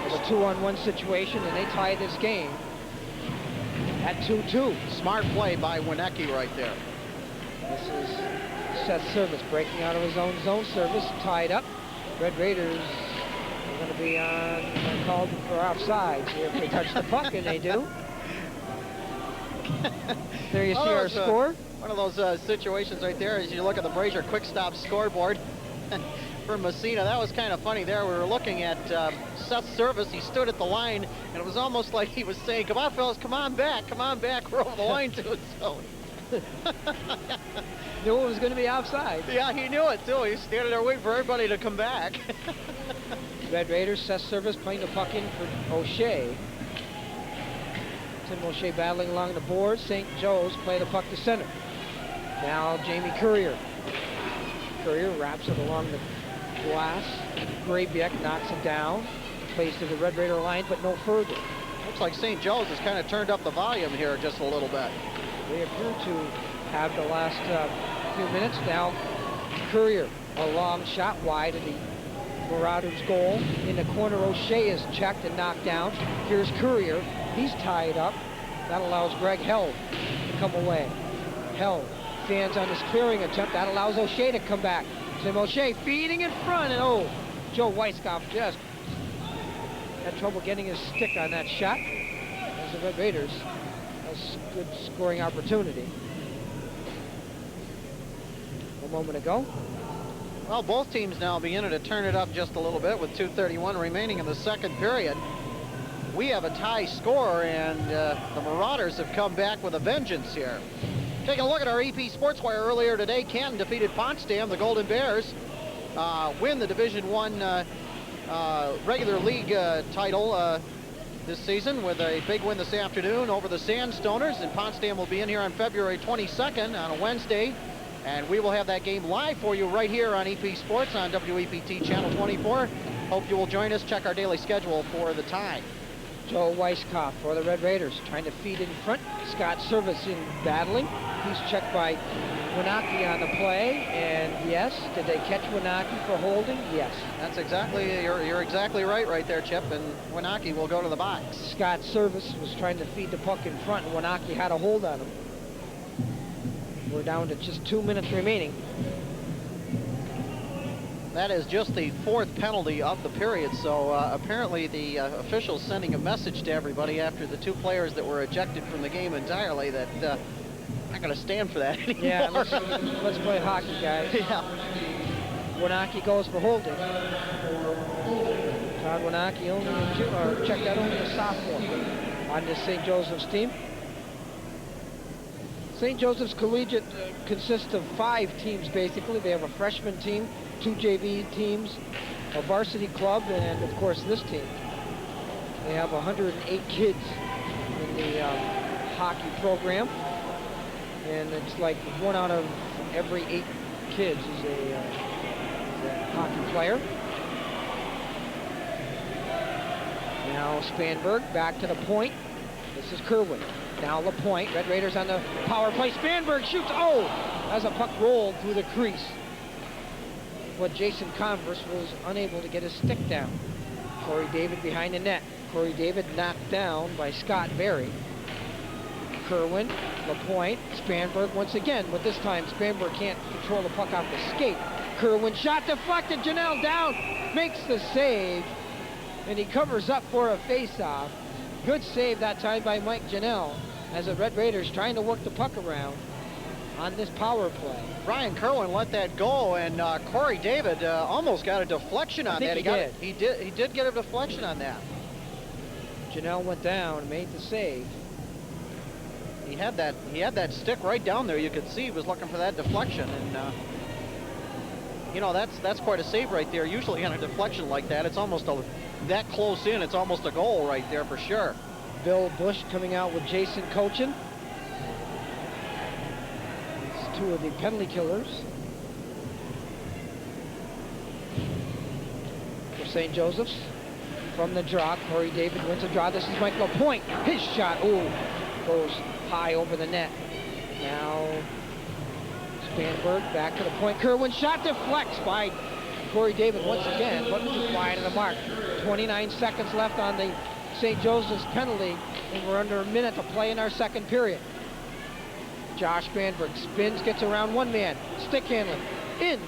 of a 2-on-1 situation, and they tie this game at 2-2. Smart play by Winecki right there. This is Seth Service breaking out of his own zone. Service tied up. Red Raiders are going to be called for offsides here if they touch the puck, and they do. There you see our score. One of those situations right there as you look at the Brazier Quick Stop scoreboard for Massena. That was kind of funny there. We were looking at Seth's Service. He stood at the line, and it was almost like he was saying, come on, fellas, come on back, we're over the line to it. So. Knew it was going to be offside. Yeah, he knew it too. He was standing there waiting for everybody to come back. Red Raiders, Seth Service playing the puck in for O'Shea. Tim O'Shea battling along the boards. St. Joe's play the puck to center. Now Jamie Courier. Courier wraps it along the glass. Grabiek knocks it down. Plays to the Red Raider line, but no further. Looks like St. Joe's has kind of turned up the volume here just a little bit. They appear to have the last few minutes. Now Courier, a long shot wide of the Marauders' goal. In the corner, O'Shea is checked and knocked down. Here's Courier. He's tied up. That allows Greg Held to come away. Held stands on his clearing attempt. That allows O'Shea to come back. Tim O'Shea feeding in front, and oh, Joe Weisskopf just had trouble getting his stick on that shot as the Red Raiders has a good scoring opportunity. A moment ago. Well, both teams now beginning to turn it up just a little bit with 2:31 remaining in the second period. We have a tie score, and the Marauders have come back with a vengeance here. Taking a look at our EP Sports Wire earlier today, Canton defeated Potsdam. The Golden Bears win the Division I regular league title this season with a big win this afternoon over the Sandstoners, and Potsdam will be in here on February 22nd on a Wednesday, and we will have that game live for you right here on EP Sports on WEPT Channel 24. Hope you will join us. Check our daily schedule for the tie. Joe Weisskopf for the Red Raiders trying to feed in front. Scott Service in battling. He's checked by Winaki on the play, and yes, did they catch Winaki for holding? Yes. That's exactly, you're exactly right there, Chip, and Winaki will go to the box. Scott Service was trying to feed the puck in front, and Winaki had a hold on him. We're down to just 2 minutes remaining. That is just the fourth penalty of the period, so apparently the officials sending a message to everybody after the two players that were ejected from the game entirely that not going to stand for that anymore. Yeah, let's play hockey, guys. Yeah. Winaki goes for holding. Todd Winaki checked out only a sophomore on this St. Joseph's team. St. Joseph's Collegiate consists of 5 teams, basically. They have a freshman team, 2 JV teams, a varsity club, and of course this team. They have 108 kids in the hockey program, and it's like 1 out of every 8 kids is a hockey player. Now Spanberg back to the point. This is Kerwin. Now LaPointe. Red Raiders on the power play. Spanberg shoots. Oh! As a puck rolled through the crease. But Jason Converse was unable to get his stick down. Corey David behind the net. Corey David knocked down by Scott Berry. Kerwin, LaPointe, Spanberg once again, but this time Spanberg can't control the puck off the skate. Kerwin shot deflected. Janelle down. Makes the save. And he covers up for a face-off. Good save that time by Mike Janelle as the Red Raiders trying to work the puck around on this power play. Brian Kerwin let that go, and Corey David almost got a deflection on that. He did get a deflection on that. Janelle went down and made the save. He had that stick right down there. You could see he was looking for that deflection, and you know, that's quite a save right there. Usually on a deflection like that, it's almost that close in. It's almost a goal right there for sure. Bill Bush coming out with Jason Cochin. It's 2 of the penalty killers for St. Joseph's. From the draw, Corey David wins a draw. This is Mike LaPointe. His shot, goes high over the net. Now Spanberg back to the point. Kerwin shot deflects by Corey David once again, but just wide of the mark. 29 seconds left on the St. Joseph's penalty, and we're under a minute to play in our second period. Josh Spanberg spins, gets around one man. Stick handling. In.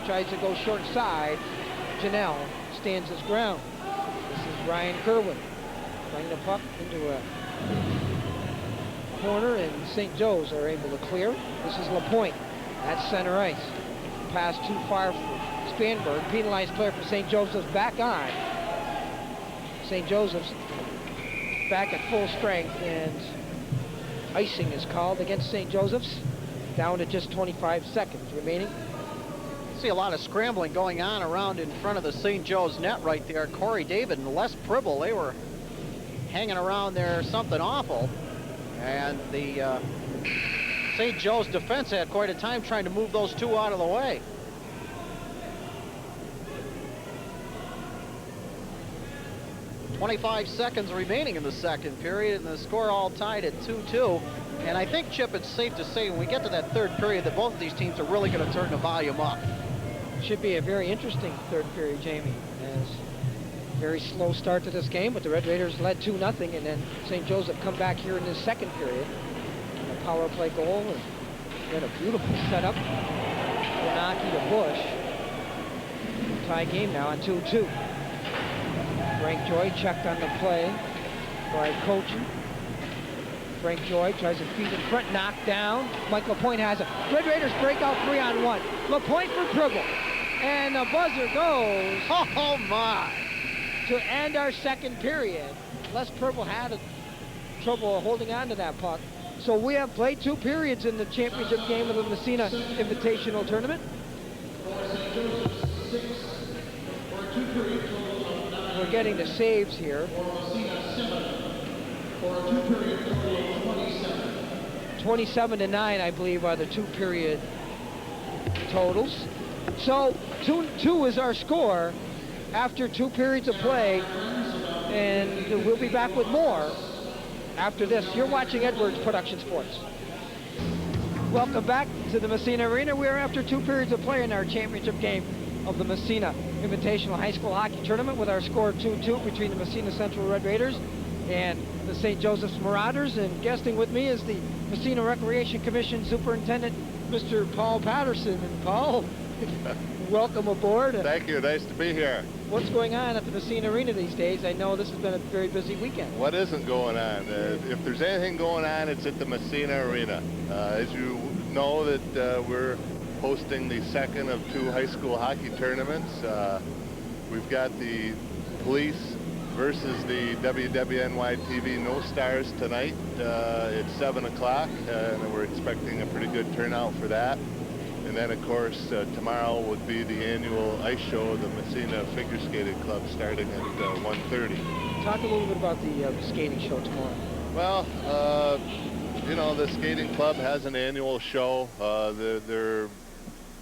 Tries to go short side. Janelle stands his ground. This is Ryan Kerwin. Playing the puck into a corner, and St. Joe's are able to clear. This is LaPointe at center ice. Pass too far for Spanberg. Penalized player for St. Joseph's back on. St. Joseph's back at full strength, and icing is called against St. Joseph's. Down to just 25 seconds remaining. See a lot of scrambling going on around in front of the St. Joe's net right there. Corey David and Les Pribble, they were hanging around there something awful. And the St. Joe's defense had quite a time trying to move those 2 out of the way. .25 seconds remaining in the second period, and the score all tied at 2-2. And I think, Chip, it's safe to say when we get to that third period that both of these teams are really going to turn the volume up. Should be a very interesting third period, Jamie. As very slow start to this game, but the Red Raiders led 2-0, and then St. Joseph come back here in this second period. And a power play goal, and then a beautiful setup. Yanaki to Bush. Tie game now on 2-2. Frank Joy checked on the play by Cochin. Frank Joy tries to feed in front, knocked down. Mike LaPointe has it. Red Raiders break out 3-on-1. LaPointe for Pribble. And the buzzer goes. Oh my! To end our second period. Les Pribble had trouble holding on to that puck. So we have played 2 periods in the championship game of the Massena Invitational Tournament. We're getting the saves here. 27-9, I believe, are the 2-period totals. So 2-2 is our score after 2 periods of play, and we'll be back with more after this. You're watching Edwards Production Sports. Welcome back to the Massena Arena. We're after 2 periods of play in our championship game of the Massena Invitational High School Hockey Tournament, with our score 2-2 between the Massena Central Red Raiders and the St. Joseph's Marauders. And guesting with me is the Massena Recreation Commission Superintendent, Mr. Paul Patterson. And Paul, welcome aboard. Thank you. Nice to be here. What's going on at the Massena Arena these days? I know this has been a very busy weekend. What isn't going on? If there's anything going on, it's at the Massena Arena. As you know, that we're hosting the second of 2 high school hockey tournaments. We've got the police versus the WWNY-TV No Stars tonight at 7 o'clock, and we're expecting a pretty good turnout for that. And then, of course, tomorrow would be the annual ice show, the Massena Figure Skating Club, starting at 1:30. Talk a little bit about the skating show tomorrow. Well, you know, the skating club has an annual show.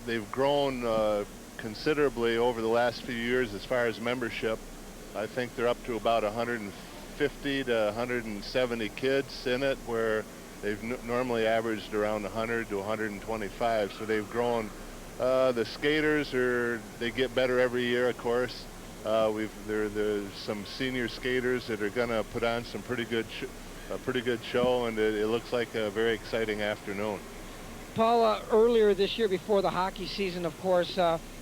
They've grown considerably over the last few years as far as membership. I think they're up to about 150 to 170 kids in it, where they've normally averaged around 100 to 125. So they've grown. The skaters they get better every year, of course. There's some senior skaters that are going to put on some pretty good show, and it looks like a very exciting afternoon. Paul, earlier this year, before the hockey season, of course,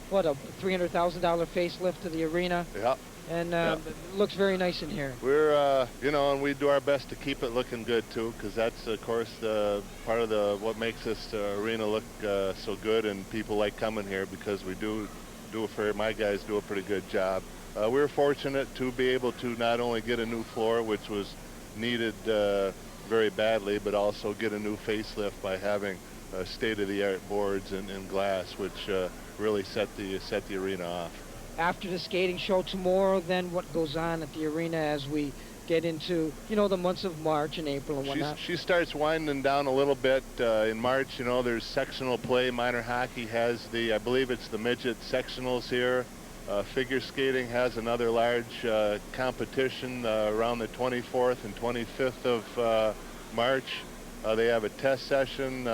what, a $300,000 facelift to the arena? Yeah. And it looks very nice in here. We're, you know, and we do our best to keep it looking good too, because that's, of course, part of what makes this arena look so good, and people like coming here because we my guys do a pretty good job. We're fortunate to be able to not only get a new floor, which was needed very badly, but also get a new facelift by having state-of-the-art boards and glass, which really set the arena off. After the skating show tomorrow, then what goes on at the arena as we get into, you know, the months of March and April and whatnot? She starts winding down a little bit in March. You know, there's sectional play. Minor hockey has I believe it's the midget sectionals here. Figure skating has another large competition around the 24th and 25th of March. They have a test session.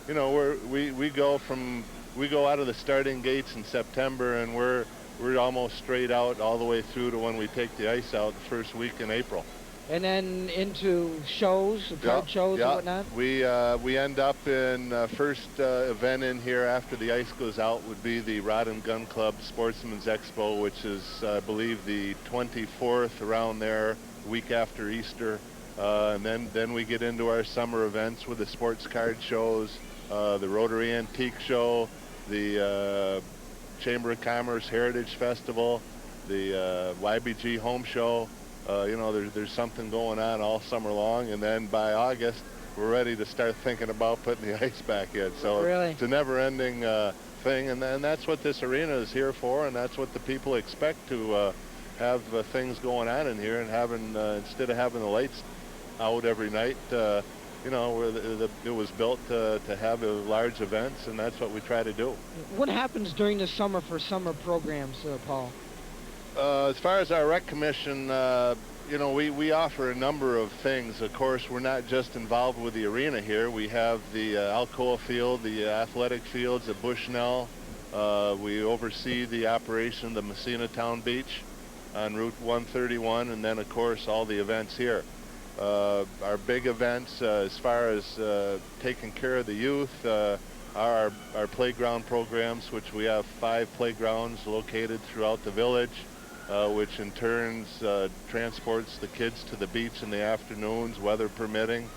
You know, we go out of the starting gates in September, and we're almost straight out all the way through to when we take the ice out the first week in April. And then into shows, card shows and whatnot? We end up in first event in here after the ice goes out would be the Rod and Gun Club Sportsman's Expo, which is, I believe, the 24th, around there, week after Easter. And then we get into our summer events with the sports card shows, the Rotary Antique Show, the Chamber of Commerce Heritage Festival, the YBG Home Show. You know, there's something going on all summer long, and then by August, we're ready to start thinking about putting the ice back in. So really? It's a never-ending thing, and that's what this arena is here for, and that's what the people expect to have things going on in here, and having instead of having the lights out every night, you know, it was built to have large events, and that's what we try to do. What happens during the summer for summer programs, Paul? As far as our rec commission, you know, we offer a number of things. Of course, we're not just involved with the arena here. We have the Alcoa Field, the athletic fields at Bushnell. We oversee the operation of the Massena Town Beach on Route 131, and then, of course, all the events here. Our big events, as far as taking care of the youth, are our playground programs, which we have 5 playgrounds located throughout the village, which in turn transports the kids to the beach in the afternoons, weather permitting.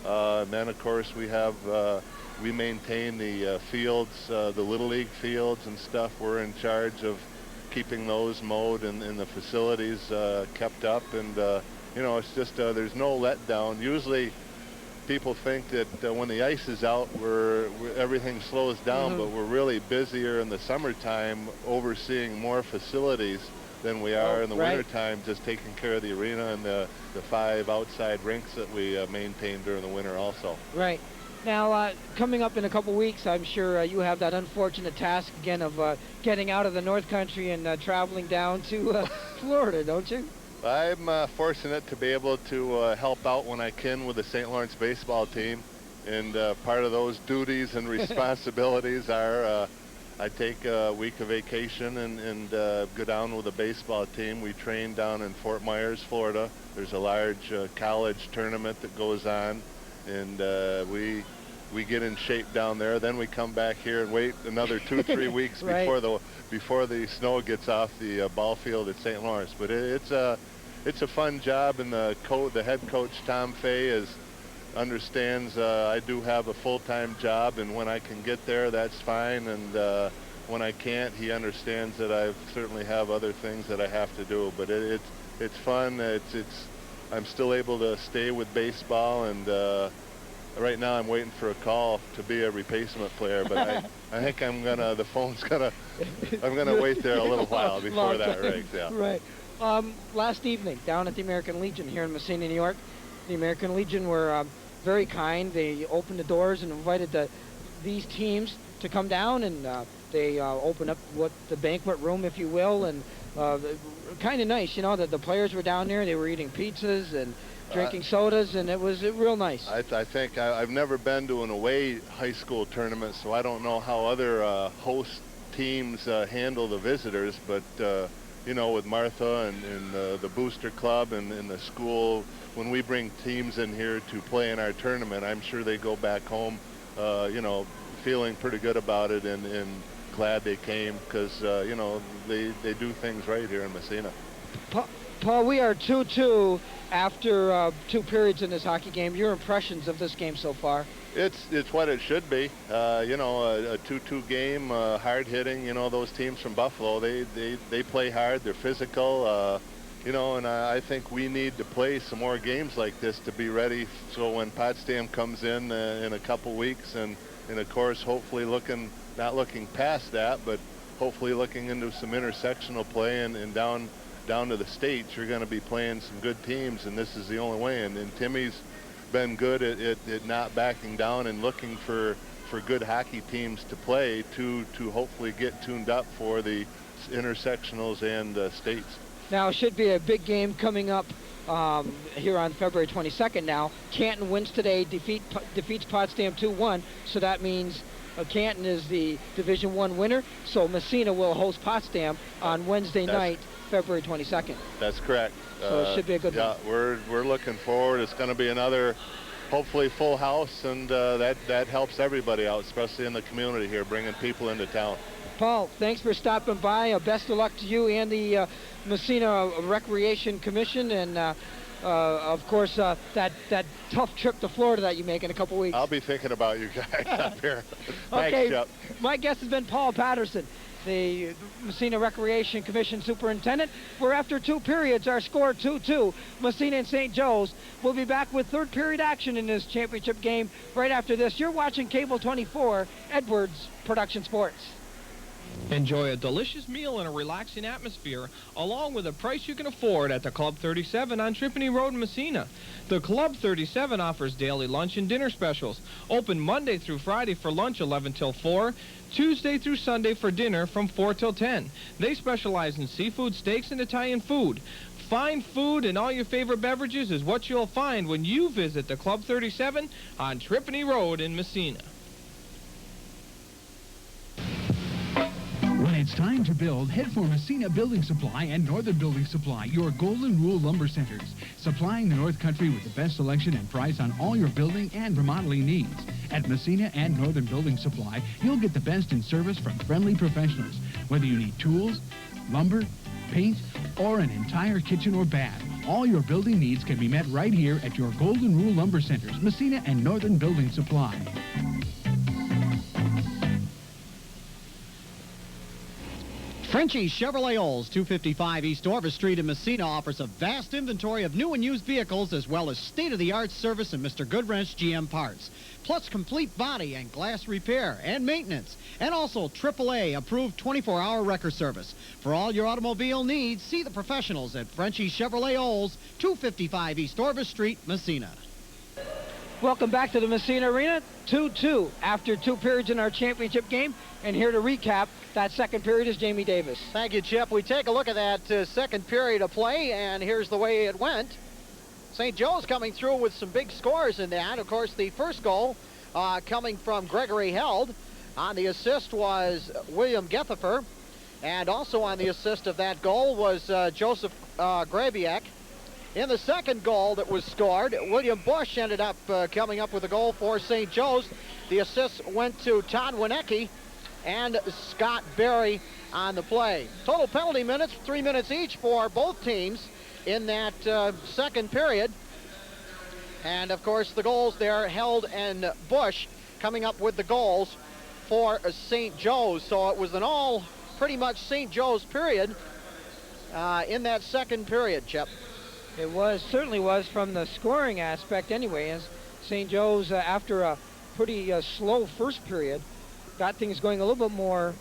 And then, of course, we maintain the fields, the Little League fields and stuff. We're in charge of keeping those mowed and the facilities kept up. And you know, it's just there's no letdown. Usually people think that when the ice is out, everything slows down, but we're really busier in the summertime overseeing more facilities than we are in the wintertime, just taking care of the arena and the 5 outside rinks that we maintain during the winter also. Right. Now, coming up in a couple weeks, I'm sure you have that unfortunate task again of getting out of the North Country and traveling down to Florida, don't you? I'm fortunate to be able to help out when I can with the St. Lawrence baseball team, and part of those duties and responsibilities are I take a week of vacation and go down with the baseball team. We train down in Fort Myers, Florida. There's a large college tournament that goes on, and we get in shape down there. Then we come back here and wait another 2-3 weeks before the snow gets off the ball field at St. Lawrence. But it's a fun job, and the head coach Tom Fay understands I do have a full-time job, and when I can get there, that's fine. And when I can't, he understands that I certainly have other things that I have to do. But it's fun. I'm still able to stay with baseball, and right now I'm waiting for a call to be a replacement player, but I think I'm gonna wait there a little while before that rigs. Yeah. Right. Last evening, down at the American Legion here in Massena, New York, the American Legion were very kind. They opened the doors and invited these teams to come down, and they opened up the banquet room, if you will, and kind of nice, you know, that the players were down there. They were eating pizzas and drinking sodas, and it was real nice. I think I've never been to an away high school tournament, so I don't know how other host teams handle the visitors, but you know, with Martha and the booster club and the school, when we bring teams in here to play in our tournament, I'm sure they go back home, you know, feeling pretty good about it and glad they came, because you know, they do things right here in Massena. Paul, we are 2-2 after 2 periods in this hockey game. Your impressions of this game so far? It's what it should be. You know, a 2-2 game, hard hitting. You know, those teams from Buffalo, they play hard. They're physical. You know, and I think we need to play some more games like this to be ready. So when Potsdam comes in a couple weeks, and of course, hopefully not looking past that, but hopefully looking into some intersectional play and down to the States, you're going to be playing some good teams, and this is the only way. And Timmy's been good at not backing down and looking for good hockey teams to play to hopefully get tuned up for the intersectionals and states. Now, it should be a big game coming up here on February 22nd now. Canton wins today, defeats Potsdam 2-1, so that means Canton is the Division I winner, so Massena will host Potsdam on Wednesday night, February 22nd. That's correct. So it should be a good one. Yeah, we're looking forward. It's going to be another, hopefully, full house, and that helps everybody out, especially in the community here, bringing people into town. Paul, thanks for stopping by. Best of luck to you and the Massena Recreation Commission, and of course that tough trip to Florida that you make in a couple weeks. I'll be thinking about you guys up here. Okay, Thanks, Jeff. My guest has been Paul Patterson, the Massena Recreation Commission Superintendent. We're after 2 periods. Our score 2-2, Massena and St. Joe's. We'll be back with 3rd period action in this championship game right after this. You're watching Cable 24, Edwards Production Sports. Enjoy a delicious meal in a relaxing atmosphere, along with a price you can afford at the Club 37 on Tripany Road in Massena. The Club 37 offers daily lunch and dinner specials, open Monday through Friday for lunch 11 till 4, Tuesday through Sunday for dinner from 4 till 10. They specialize in seafood, steaks, and Italian food. Fine food and all your favorite beverages is what you'll find when you visit the Club 37 on Tripany Road in Massena. When it's time to build, head for Massena Building Supply and Northern Building Supply, your Golden Rule Lumber Centers, supplying the North Country with the best selection and price on all your building and remodeling needs. At Massena and Northern Building Supply, you'll get the best in service from friendly professionals, whether you need tools, lumber, paint, or an entire kitchen or bath. All your building needs can be met right here at your Golden Rule Lumber Centers, Massena and Northern Building Supply. Frenchie Chevrolet Olds, 255 East Orvis Street in Massena, offers a vast inventory of new and used vehicles, as well as state-of-the-art service in Mr. Goodwrench GM parts, plus complete body and glass repair and maintenance, and also AAA approved 24-hour wrecker service. For all your automobile needs, see the professionals at Frenchie Chevrolet Olds, 255 East Orvis Street, Massena. Welcome back to the Massena Arena. 2-2 after 2 periods in our championship game. And here to recap that 2nd period is Jamie Davis. Thank you, Chip. We take a look at that 2nd period of play, and here's the way it went. St. Joe's coming through with some big scores in that. Of course, the first goal coming from Gregory Held. On the assist was William Gethifer. And also on the assist of that goal was Joseph Grabiak. In the second goal that was scored, William Bush ended up coming up with a goal for St. Joe's. The assist went to Todd Winecki and Scott Berry on the play. Total penalty minutes, 3 minutes each for both teams in that 2nd period. And of course the goals there, Held and Bush coming up with the goals for St. Joe's. So it was an all pretty much St. Joe's period in that 2nd period, Chip. It certainly was from the scoring aspect anyway, as St. Joe's, after a pretty slow first period, got things going a little bit more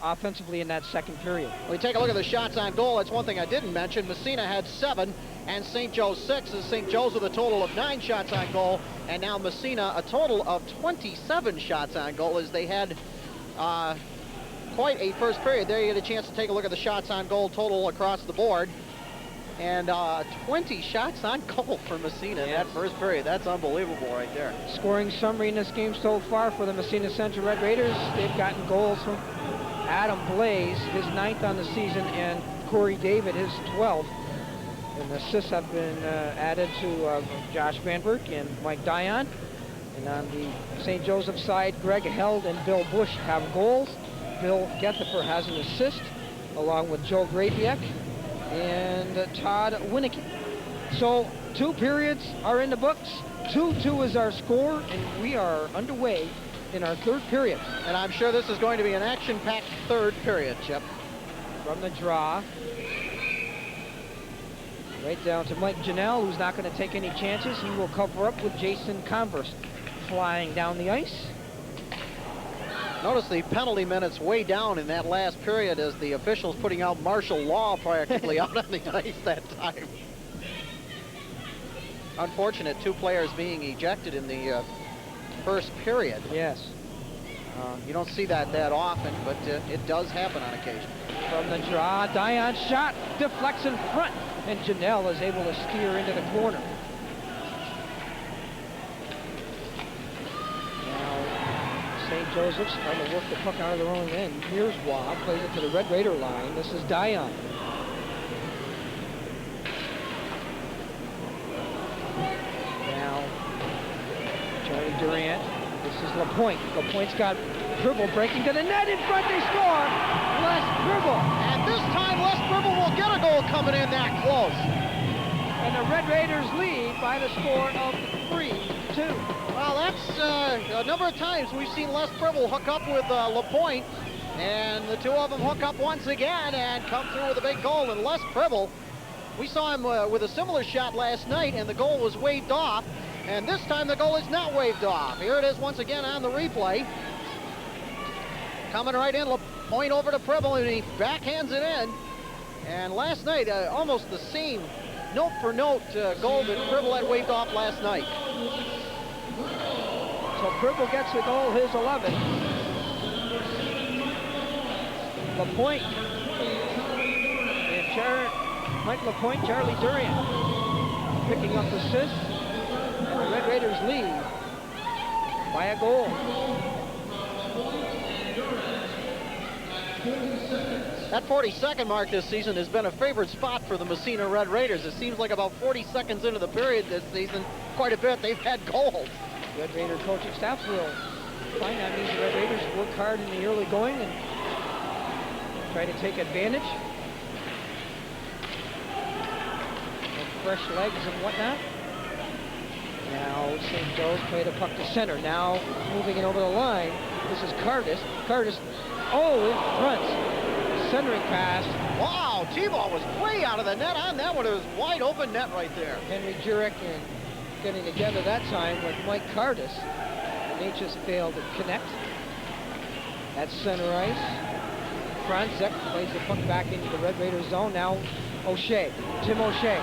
offensively in that second period. When we take a look at the shots on goal, that's one thing I didn't mention. Massena had 7 and St. Joe's 6. As St. Joe's with a total of 9 shots on goal, and now Massena a total of 27 shots on goal, as they had quite a first period. There you get a chance to take a look at the shots on goal total across the board. And 20 shots on goal for Massena in that first period. That's unbelievable right there. Scoring summary in this game so far for the Massena Central Red Raiders. They've gotten goals from Adam Blaze, his 9th on the season, and Corey David, his 12th. And assists have been added to Josh Vanberg and Mike Dion. And on the St. Joseph side, Greg Held and Bill Bush have goals. Bill Gethifer has an assist, along with Joe Grabiak and Todd Winnicky. So 2 periods are in the books. 2-2 is our score, and we are underway in our 3rd period. And I'm sure this is going to be an action-packed 3rd period, Chip. From the draw, right down to Mike Janelle, who's not going to take any chances. He will cover up with Jason Converse flying down the ice. Notice the penalty minutes way down in that last period as the officials putting out martial law practically out on the ice that time. Unfortunate, 2 players being ejected in the first period. Yes. You don't see that often, but it does happen on occasion. From the draw, Dion shot, deflects in front, and Janelle is able to steer into the corner. St. Joseph's trying to work the puck out of their own end. Mirzwa plays it to the Red Raider line. This is Dion. Now, Charlie Durant. This is LaPointe. LaPointe's got Dribble breaking to the net. In front, they score. Les Dribble. And this time, Les Dribble will get a goal coming in that close. And the Red Raiders lead by the score of 3-2. Well, that's a number of times we've seen Les Dribble hook up with LaPointe, and the 2 of them hook up once again and come through with a big goal. And Les Dribble, we saw him with a similar shot last night, and the goal was waved off. And this time the goal is not waved off. Here it is once again on the replay. Coming right in, LaPointe over to Dribble, and he backhands it in. And last night, almost the same note-for-note goal that Dribble had waved off last night. So Dribble gets the goal, his 11th. LaPointe and Mike LaPointe, Charlie Durant picking up assists, and the Red Raiders lead by a goal. That 40-second mark this season has been a favorite spot for the Massena Red Raiders. It seems like about 40 seconds into the period this season, quite a bit, they've had goals. Red Raider coaching staff will find that means the Red Raiders work hard in the early going and try to take advantage of fresh legs and whatnot. Now St. Joe's play the puck to center. Now moving it over the line. This is Cardis. Cardis, in front. Centering pass. Wow, T-ball was way out of the net on that one. It was wide open net right there. Henry Jurek and getting together that time with Mike Cardis. And they just failed to connect. At center ice. Franzek plays the puck back into the Red Raiders zone. Now O'Shea, Tim O'Shea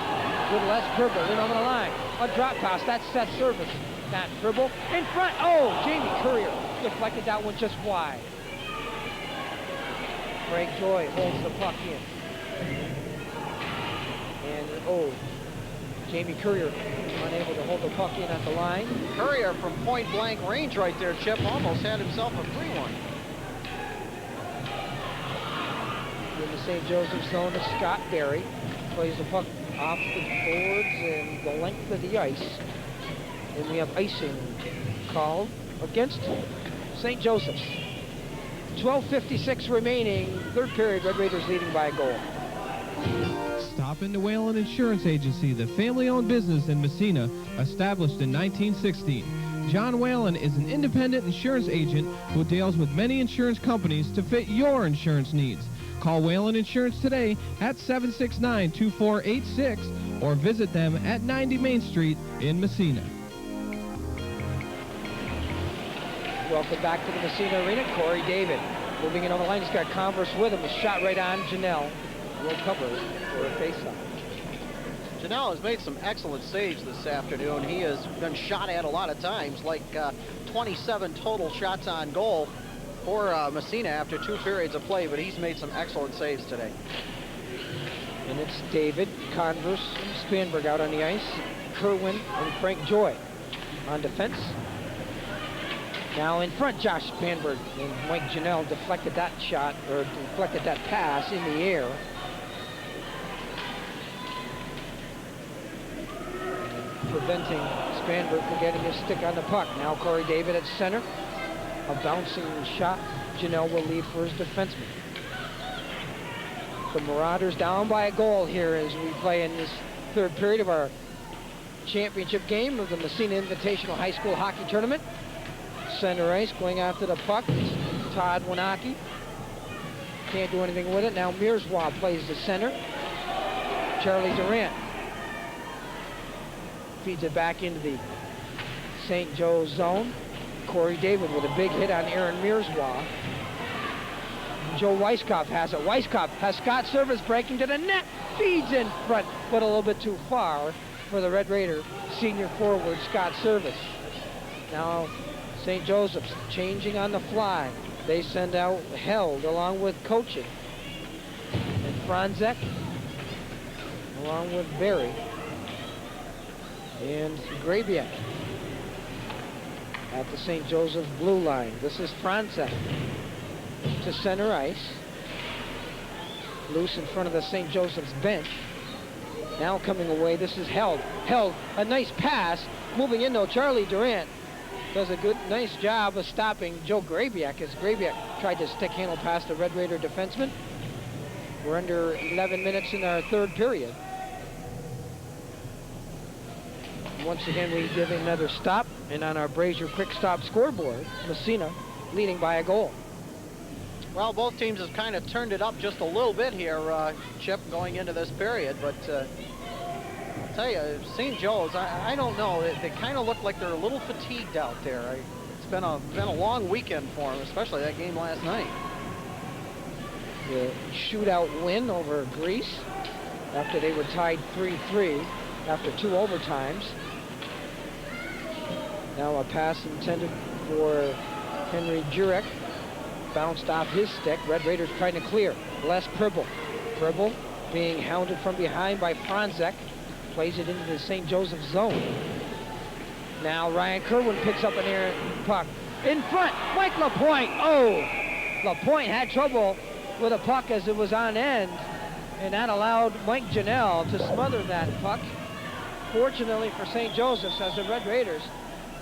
with Les Dribble in over the line. A drop pass, that's Seth Service. Not Dribble. In front, Jamie Courier deflected that one just wide. Frank Joy holds the puck in. And Jamie Courier unable to hold the puck in at the line. Courier from point blank range right there, Chip, almost had himself a free one. In the St. Joseph zone is Scott Berry. Plays the puck off the boards and the length of the ice. And we have icing called against St. Joseph's. 12:56 remaining, 3rd period, Red Raiders leading by a goal. Stop into Whalen Insurance Agency, the family-owned business in Massena, established in 1916. John Whalen is an independent insurance agent who deals with many insurance companies to fit your insurance needs. Call Whalen Insurance today at 769-2486 or visit them at 90 Main Street in Massena. Welcome back to the Massena Arena. Corey David moving in on the line. He's got Converse with him. A shot right on Janelle. Will cover for a face-off. Janelle has made some excellent saves this afternoon. He has been shot at a lot of times, like 27 total shots on goal for Massena after 2 periods of play, but he's made some excellent saves today. And it's David, Converse, and Spanberg out on the ice. Kerwin and Frank Joy on defense. Now in front, Josh Spanberg, and Mike Janelle deflected that shot, or deflected that pass in the air. Preventing Spanberg from getting his stick on the puck. Now Corey David at center. A bouncing shot. Janelle will leave for his defenseman. The Marauders down by a goal here as we play in this third period of our championship game of the Massena Invitational High School Hockey Tournament. Center ice going after the puck. Todd Winaki. Can't do anything with it. Now Mirzwa plays the center. Charlie Durant feeds it back into the St. Joe's zone. Corey David with a big hit on Aaron Mirzwa. Joe Weiskopf has it. Weiskopf has Scott Service breaking to the net. Feeds in front, but a little bit too far for the Red Raider senior forward Scott Service. Now St. Joseph's changing on the fly. They send out Held along with Coaching. And Franzek along with Berry. And Grabiak at the St. Joseph blue line. This is Franzek to center ice. Loose in front of the St. Joseph's bench. Now coming away, this is Held. Held, a nice pass. Moving in though, Charlie Durant does a nice job of stopping Joe Grabiak as Grabiak tried to stick handle past the Red Raider defenseman. We're under 11 minutes in our third period. Once again, we give another stop, and on our Brazier quick stop scoreboard, Massena leading by a goal. Well, both teams have kind of turned it up just a little bit here, Chip, going into this period, but I'll tell you, St. Joe's, I don't know, they kind of look like they're a little fatigued out there. It's been a long weekend for them, especially that game last night. The shootout win over Greece after they were tied 3-3 after 2 overtimes. Now a pass intended for Henry Jurek. Bounced off his stick. Red Raiders trying to clear. Les Pribble. Pribble being hounded from behind by Franzek. Plays it into the St. Joseph zone. Now Ryan Kerwin picks up an air puck. In front, Mike Lapointe. Oh! Lapointe had trouble with a puck as it was on end. And that allowed Mike Janelle to smother that puck. Fortunately for St. Joseph's, as the Red Raiders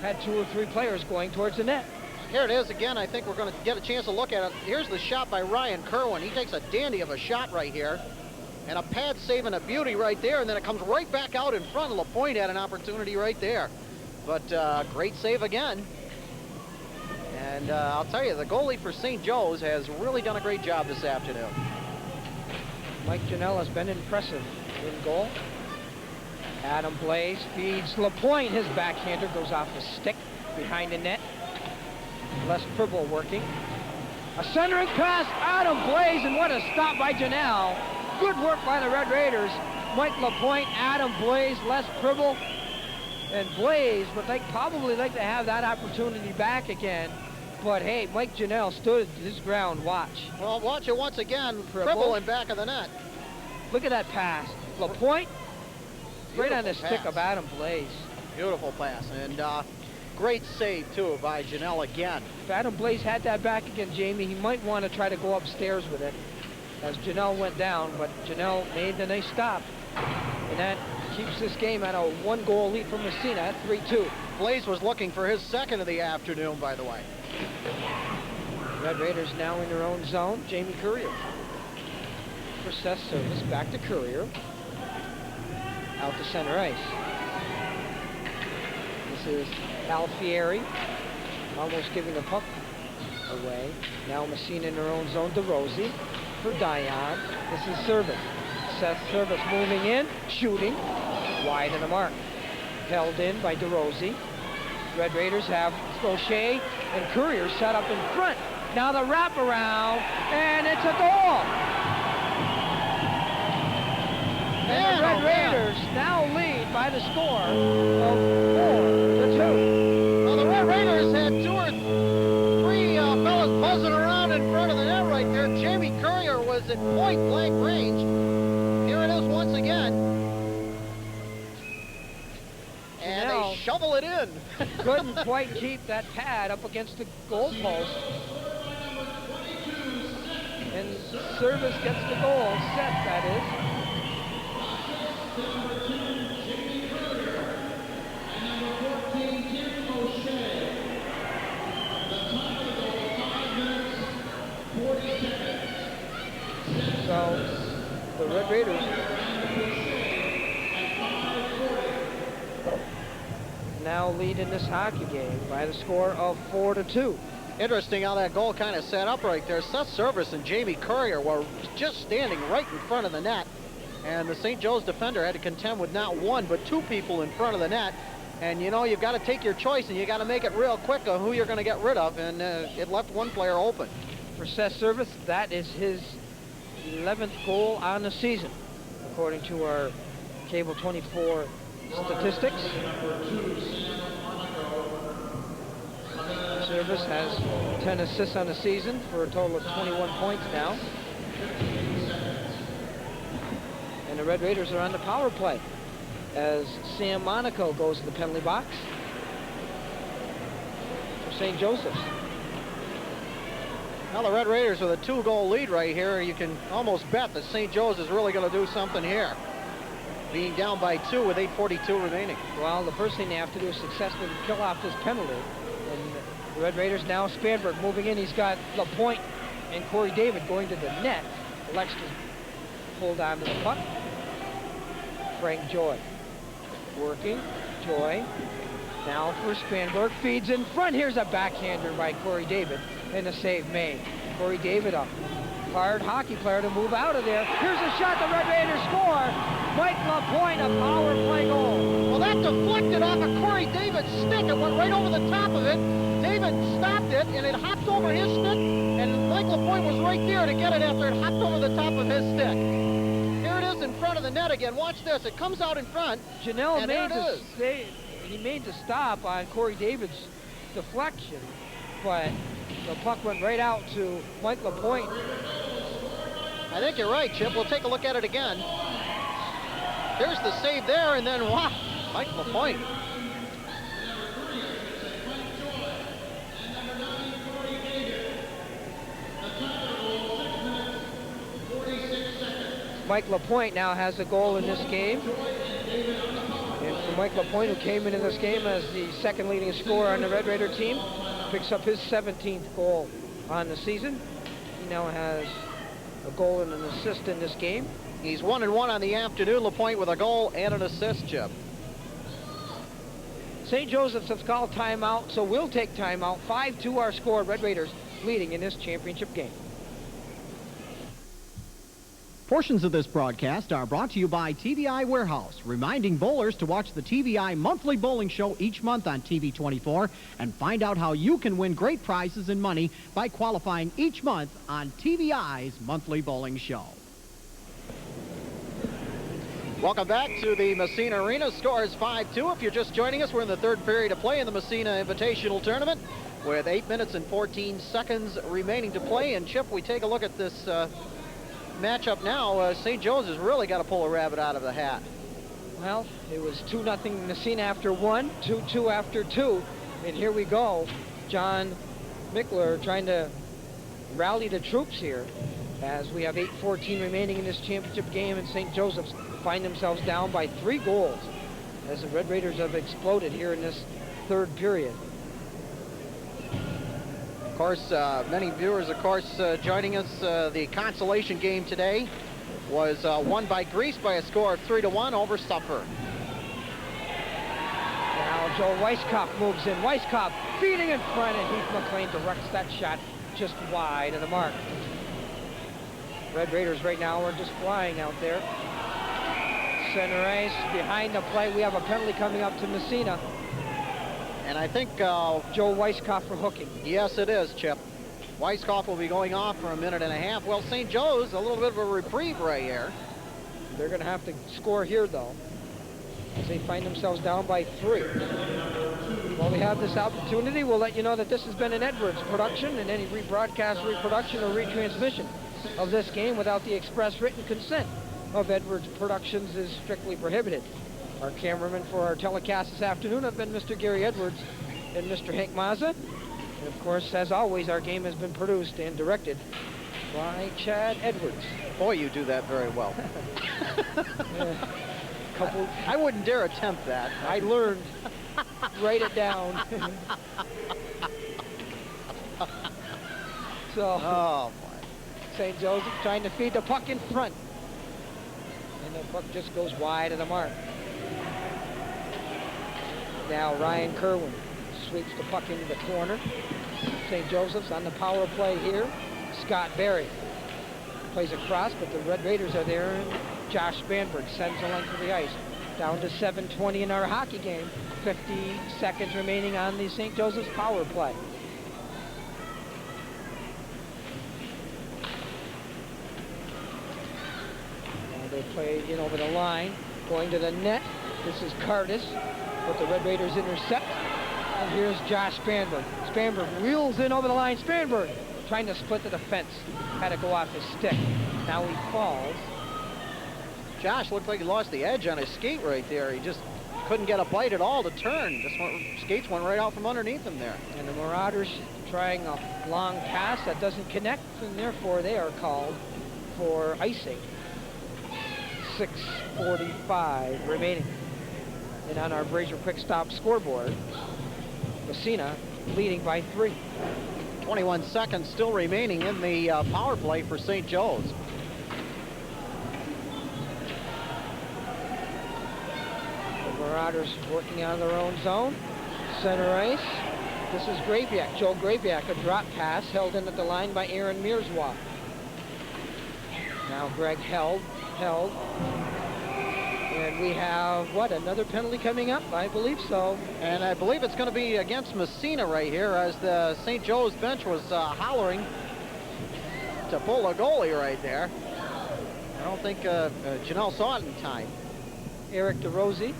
had 2 or 3 players going towards the net. Here it is again. I think we're going to get a chance to look at it. Here's the shot by Ryan Kerwin. He takes a dandy of a shot right here. And a pad save and a beauty right there. And then it comes right back out in front. LaPointe had an opportunity right there. But great save again. And I'll tell you, the goalie for St. Joe's has really done a great job this afternoon. Mike Janelle has been impressive in goal. Adam Blaze feeds LaPointe. His backhander goes off the stick behind the net. Les Pribble working. A centering pass, Adam Blaze, and what a stop by Janelle. Good work by the Red Raiders. Mike LaPointe, Adam Blaze, Les Pribble, and Blaze would probably like to have that opportunity back again. But hey, Mike Janelle stood his ground. Watch. Well, watch it once again. Pribble in back of the net. Look at that pass. LaPointe, right on the stick of Adam Blaze. Beautiful pass. And great save, too, by Janelle again. If Adam Blaze had that back again, Jamie, he might want to try to go upstairs with it as Janelle went down, but Janelle made the nice stop. And that keeps this game at a 1-goal lead for Massena at 3-2. Blaze was looking for his second of the afternoon, by the way. Red Raiders now in their own zone. Jamie Courier. For Seth Service, back to Courier. Out to center ice. This is Alfieri, almost giving the puck away. Now Massena in their own zone. DeRosie for Dion. This is Service. Seth Service moving in, shooting, wide of the mark. Held in by DeRosie. Red Raiders have O'Shea and Courier set up in front. Now the wraparound, and it's a goal. And the Red Raiders now lead by the score of 4-2. Well, the Red Raiders had 2 or 3 fellas buzzing around in front of the net right there. Jamie Courier was at point-blank range. Here it is once again. And Now, they shovel it in. couldn't quite keep that pad up against the goalpost. And Service gets the goal set, that is. So the Red Raiders now lead in this hockey game by the score of 4-2. Interesting how that goal kind of set up right there. Seth Service and Jamie Courier were just standing right in front of the net. And the St. Joe's defender had to contend with not 1, but 2 people in front of the net. And, you know, you've got to take your choice, and you got to make it real quick on who you're going to get rid of. And it left one player open. For Seth Service, that is his 11th goal on the season, according to our Cable 24 statistics. Service has 10 assists on the season for a total of 21 points now. And the Red Raiders are on the power play as Sam Monaco goes to the penalty box for St. Joseph's. Now the Red Raiders with a 2-goal lead right here. You can almost bet that St. Joe's is really going to do something here, being down by 2 with 8:42 remaining. Well, the first thing they have to do is successfully kill off this penalty. And the Red Raiders now, Spanberg moving in. He's got LaPointe and Corey David going to the net. Lex just pulled on to the puck. Frank Joy working. Joy now for Spanberg. Feeds in front. Here's a backhander by Corey David. And a save made. Corey David, a hard hockey player to move out of there. Here's a shot. The Red Raiders score. Mike LaPointe, a power play goal. Well, that deflected off of Corey David's stick. It went right over the top of it. David stopped it, and it hopped over his stick, and Mike LaPointe was right there to get it after it hopped over the top of his stick. Here it is in front of the net again. Watch this. It comes out in front. Janelle made the stop on Corey David's deflection, but the puck went right out to Mike LaPointe. I think you're right, Chip. We'll take a look at it again. There's the save there, and then, wow, Mike LaPointe. Mike LaPointe now has a goal in this game. And for Mike LaPointe, who came into this game as the second leading scorer on the Red Raider team, picks up his 17th goal on the season. He now has a goal and an assist in this game. He's 1-1 on the afternoon. LaPointe with a goal and an assist, Chip. St. Joseph's has called timeout, so we'll take timeout. 5-2 our score. Red Raiders leading in this championship game. Portions of this broadcast are brought to you by TVI Warehouse, reminding bowlers to watch the TVI Monthly Bowling Show each month on TV 24 and find out how you can win great prizes and money by qualifying each month on TVI's Monthly Bowling Show. Welcome back to the Massena Arena. Score is 5-2. If you're just joining us, we're in the third period of play in the Massena Invitational Tournament with 8 minutes and 14 seconds remaining to play. And Chip, we take a look at this matchup now. St. Joe's has really got to pull a rabbit out of the hat. Well, it was 2-0 Massena after 1, 2-2 after 2, and here we go. John Mickler trying to rally the troops here as we have 8:14 remaining in this championship game, and St. Joseph's find themselves down by 3 goals as the Red Raiders have exploded here in this third period. Of course, many viewers, of course, joining us. The consolation game today was won by Greece by a score of 3-1 over Suffer. Now Joe Weisskopf moves in. Weisskopf feeding in front, and Heath McLean directs that shot just wide of the mark. Red Raiders right now are just flying out there. Center ice behind the play. We have a penalty coming up to Massena. And I think Joe Weisskopf for hooking. yes, it is, Chip. Weisskopf will be going off for a minute and a half. Well, St. Joe's, a little bit of a reprieve right here. They're going to have to score here, though, as they find themselves down by 3. While we have this opportunity, we'll let you know that this has been an Edwards production, and any rebroadcast, reproduction, or retransmission of this game without the express written consent of Edwards Productions is strictly prohibited. Our cameramen for our telecast this afternoon have been Mr. Gary Edwards and Mr. Hank Mazza. And of course, as always, our game has been produced and directed by Chad Edwards. Boy, you do that very well. I wouldn't dare attempt that. I learned. Write it down. So, Oh, boy. St. Joseph trying to feed the puck in front. And the puck just goes wide of the mark. Now Ryan Kerwin sweeps the puck into the corner. St. Joseph's on the power play here. Scott Berry plays across, but the Red Raiders are there, and Josh Spanberg sends the length of the ice. Down to 7:20 in our hockey game. 50 seconds remaining on the St. Joseph's power play. Now they play in over the line, going to the net. This is Curtis, but the Red Raiders intercept. And here's Josh Spanberg. Spanberg wheels in over the line. Spanberg trying to split the defense. Had to go off his stick. Now he falls. Josh looked like he lost the edge on his skate right there. He just couldn't get a bite at all to turn. Skates went right out from underneath him there. And the Marauders trying a long pass that doesn't connect, and therefore they are called for icing. 6:45 remaining. And on our Brazier Quick Stop scoreboard, Massena leading by 3. 21 seconds still remaining in the power play for St. Joe's. The Marauders working out of their own zone. Center ice. This is Grabiak, Joel Grabiak, a drop pass held in at the line by Aaron Mearswa. Now Greg held. And we have, what, another penalty coming up? I believe so. And I believe it's going to be against Massena right here, as the St. Joe's bench was hollering to pull a goalie right there. I don't think Janelle saw it in time. Eric DeRosie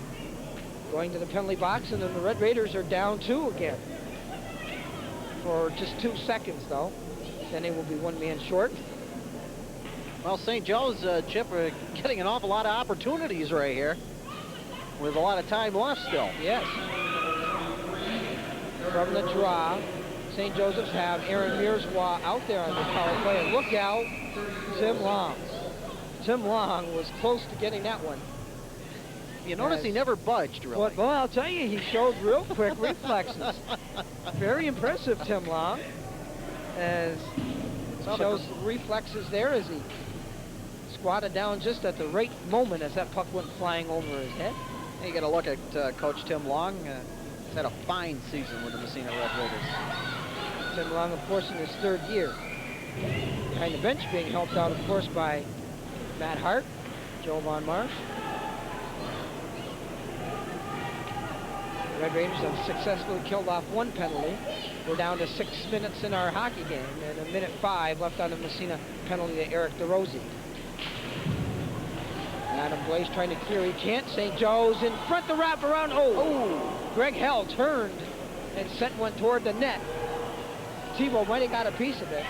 going to the penalty box, and then the Red Raiders are down 2 again. For just 2 seconds, though. Then they will be 1 man short. Well, St. Joe's, Chip, are getting an awful lot of opportunities right here with a lot of time left still. Yes. From the draw, St. Joseph's have Aaron Mearswa out there on the power play. And look out, Tim Long. Tim Long was close to getting that one. You notice he never budged, really. Well, I'll tell you, he showed real quick reflexes. Very impressive, Tim Long. As shows reflexes there as he squatted down just at the right moment as that puck went flying over his head. You got to look at Coach Tim Long. He's had a fine season with the Massena Red Raiders. Tim Long, of course, in his 3rd year. Behind the bench, being helped out, of course, by Matt Hart, Joe Von Marsh. The Red Raiders have successfully killed off 1 penalty. We're down to 6 minutes in our hockey game, and 1:05 left on the Massena penalty to Eric DeRosie. Adam Blaze trying to clear. He can't. St. Joe's in front, the wraparound. Greg Hell turned and sent one toward the net. Tebow might have got a piece of it.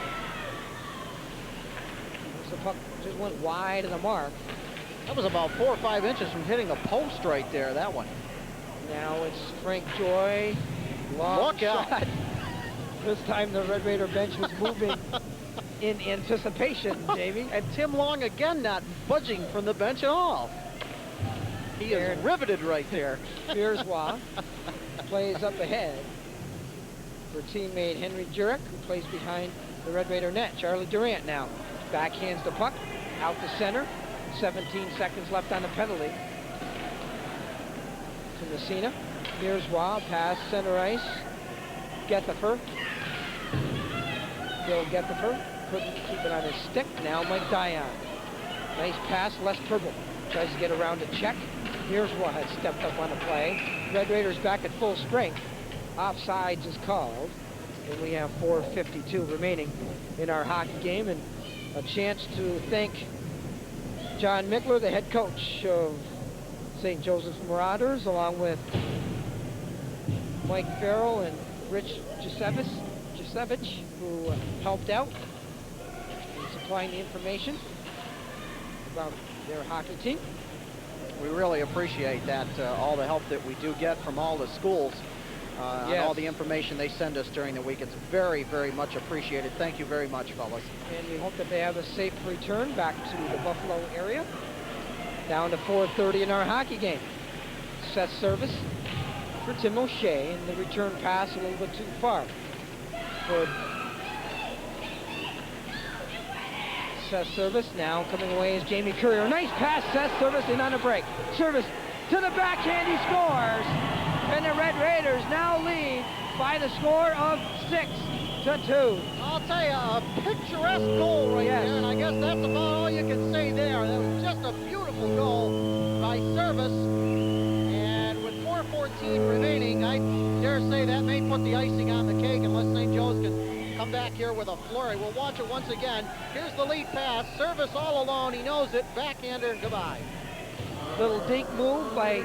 The puck just went wide of the mark. That was about 4 or 5 inches from hitting the post right there, that one. Now it's Frank Joy. Long shot. Out. This time the Red Raider bench was moving in anticipation, Jamie. And Tim Long again not budging from the bench at all. He is riveted right there. Mearswa plays up ahead for teammate Henry Jurek, who plays behind the Red Raider net. Charlie Durant now backhands the puck out to center. 17 seconds left on the penalty. To Massena. Mearswa pass center ice. Gethifer. Bill Gethifer couldn't keep it on his stick. Now Mike Dion. Nice pass, Les Purble tries to get around to check. Mearswa had stepped up on the play. Red Raiders back at full strength. offsides is called. And we have 4:52 remaining in our hockey game, and a chance to thank John Mickler, the head coach of St. Joseph's Marauders, along with Mike Farrell and Rich Giusevich, who helped out in supplying the information about their hockey team. We really appreciate that, all the help that we do get from all the schools, and all the information they send us during the week. It's very, very much appreciated. Thank you very much, fellas. And we hope that they have a safe return back to the Buffalo area. Down to 4:30 in our hockey game. Set service for Tim O'Shea, and the return pass a little bit too far. For set service now coming away is Jamie Courier. Nice pass, set service, and on a break. Service to the backhand, he scores. And the Red Raiders now lead by the score of 6-2. I'll tell you, a picturesque goal right there, and I guess that's about all you can say there. That was just a beautiful goal by Service. And with 4:14 remaining, I dare say that may put the icing on the cake unless St. Joe's can come back here with a flurry. We'll watch it once again. Here's the lead pass. Service all alone. He knows it. Backhander, goodbye. Little dink move by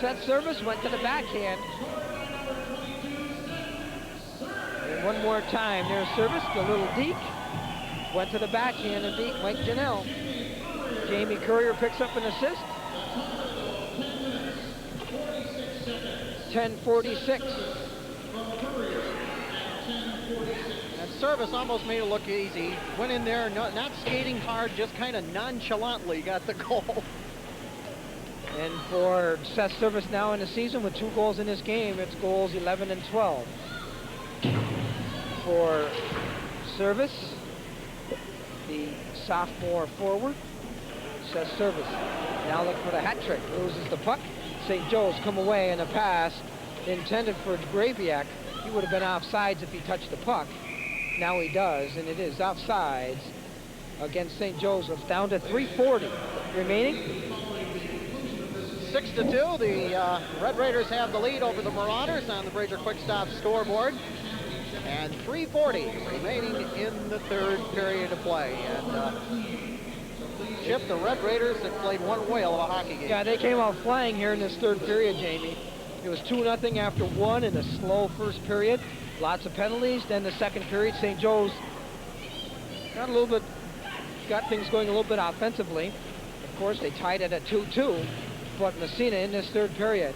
set service, went to the backhand. And one more time, there's service, the little deke. Went to the backhand and beat Mike Janelle. Jamie Courier picks up an assist. 10:46. And Service almost made it look easy. Went in there, not skating hard, just kind of nonchalantly got the goal. And for Seth Service now in the season with 2 goals in this game, it's goals 11 and 12. For Service, the sophomore forward, Seth Service now looking for the hat trick, loses the puck. St. Joe's come away in a pass intended for Graviak. He would have been offsides if he touched the puck. Now he does, and it is offsides against St. Joseph's. Down to 3:40 remaining. 6-2, the Red Raiders have the lead over the Marauders on the Bridger Quick Stop scoreboard. And 3:40 remaining in the third period of play. And Chip, the Red Raiders have played one whale of a hockey game. Yeah, they came out flying here in this third period, Jamie. It was 2-0 after 1 in a slow first period. Lots of penalties. Then the second period, St. Joe's got things going a little bit offensively. Of course, they tied it at 2-2. But Massena in this third period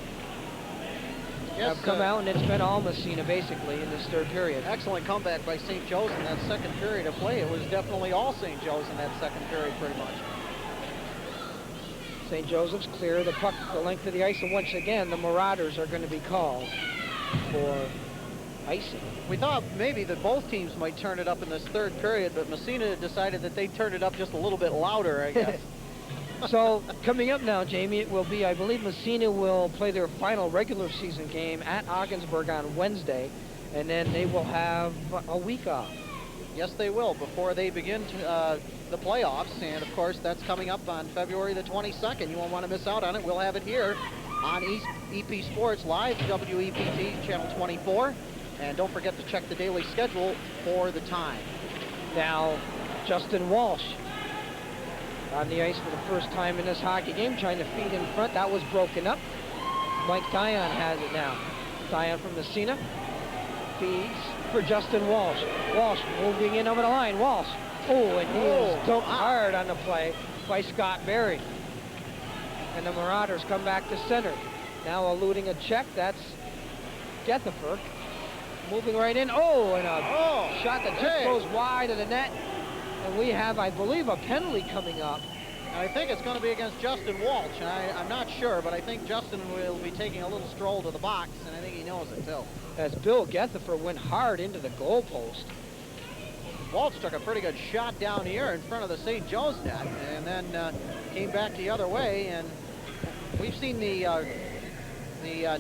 have come out, and it's been all Massena basically in this third period. Excellent comeback by St. Joe's in that second period of play. It was definitely all St. Joe's in that second period pretty much. St. Joseph's clear the puck the length of the ice, and once again the Marauders are going to be called for icing. We thought maybe that both teams might turn it up in this third period, but Massena decided that they'd turn it up just a little bit louder, I guess. So coming up now, Jamie, it will be, I believe Massena will play their final regular season game at Ogdensburg on Wednesday, and then they will have a week off. Yes, they will, before they begin the playoffs, and of course that's coming up on February the 22nd. You won't want to miss out on it. We'll have it here on EP Sports Live, WEPT Channel 24, and don't forget to check the daily schedule for the time. Now, Justin Walsh on the ice for the first time in this hockey game, trying to feed in front. That was broken up. Mike Dion has it now. Dion from Massena feeds for Justin Walsh. Walsh moving in over the line. Walsh. Oh, and he is dumped hard on the play by Scott Berry. And the Marauders come back to center. Now eluding a check. That's Gethifer. Moving right in. Oh, and a shot that just goes wide of the net. And we have, I believe, a penalty coming up. I think it's going to be against Justin Walsh. I'm not sure, but I think Justin will be taking a little stroll to the box, and I think he knows it, too. As Bill Gethifer went hard into the goalpost. Walsh took a pretty good shot down here in front of the St. Joe's net, and then came back the other way, and we've seen the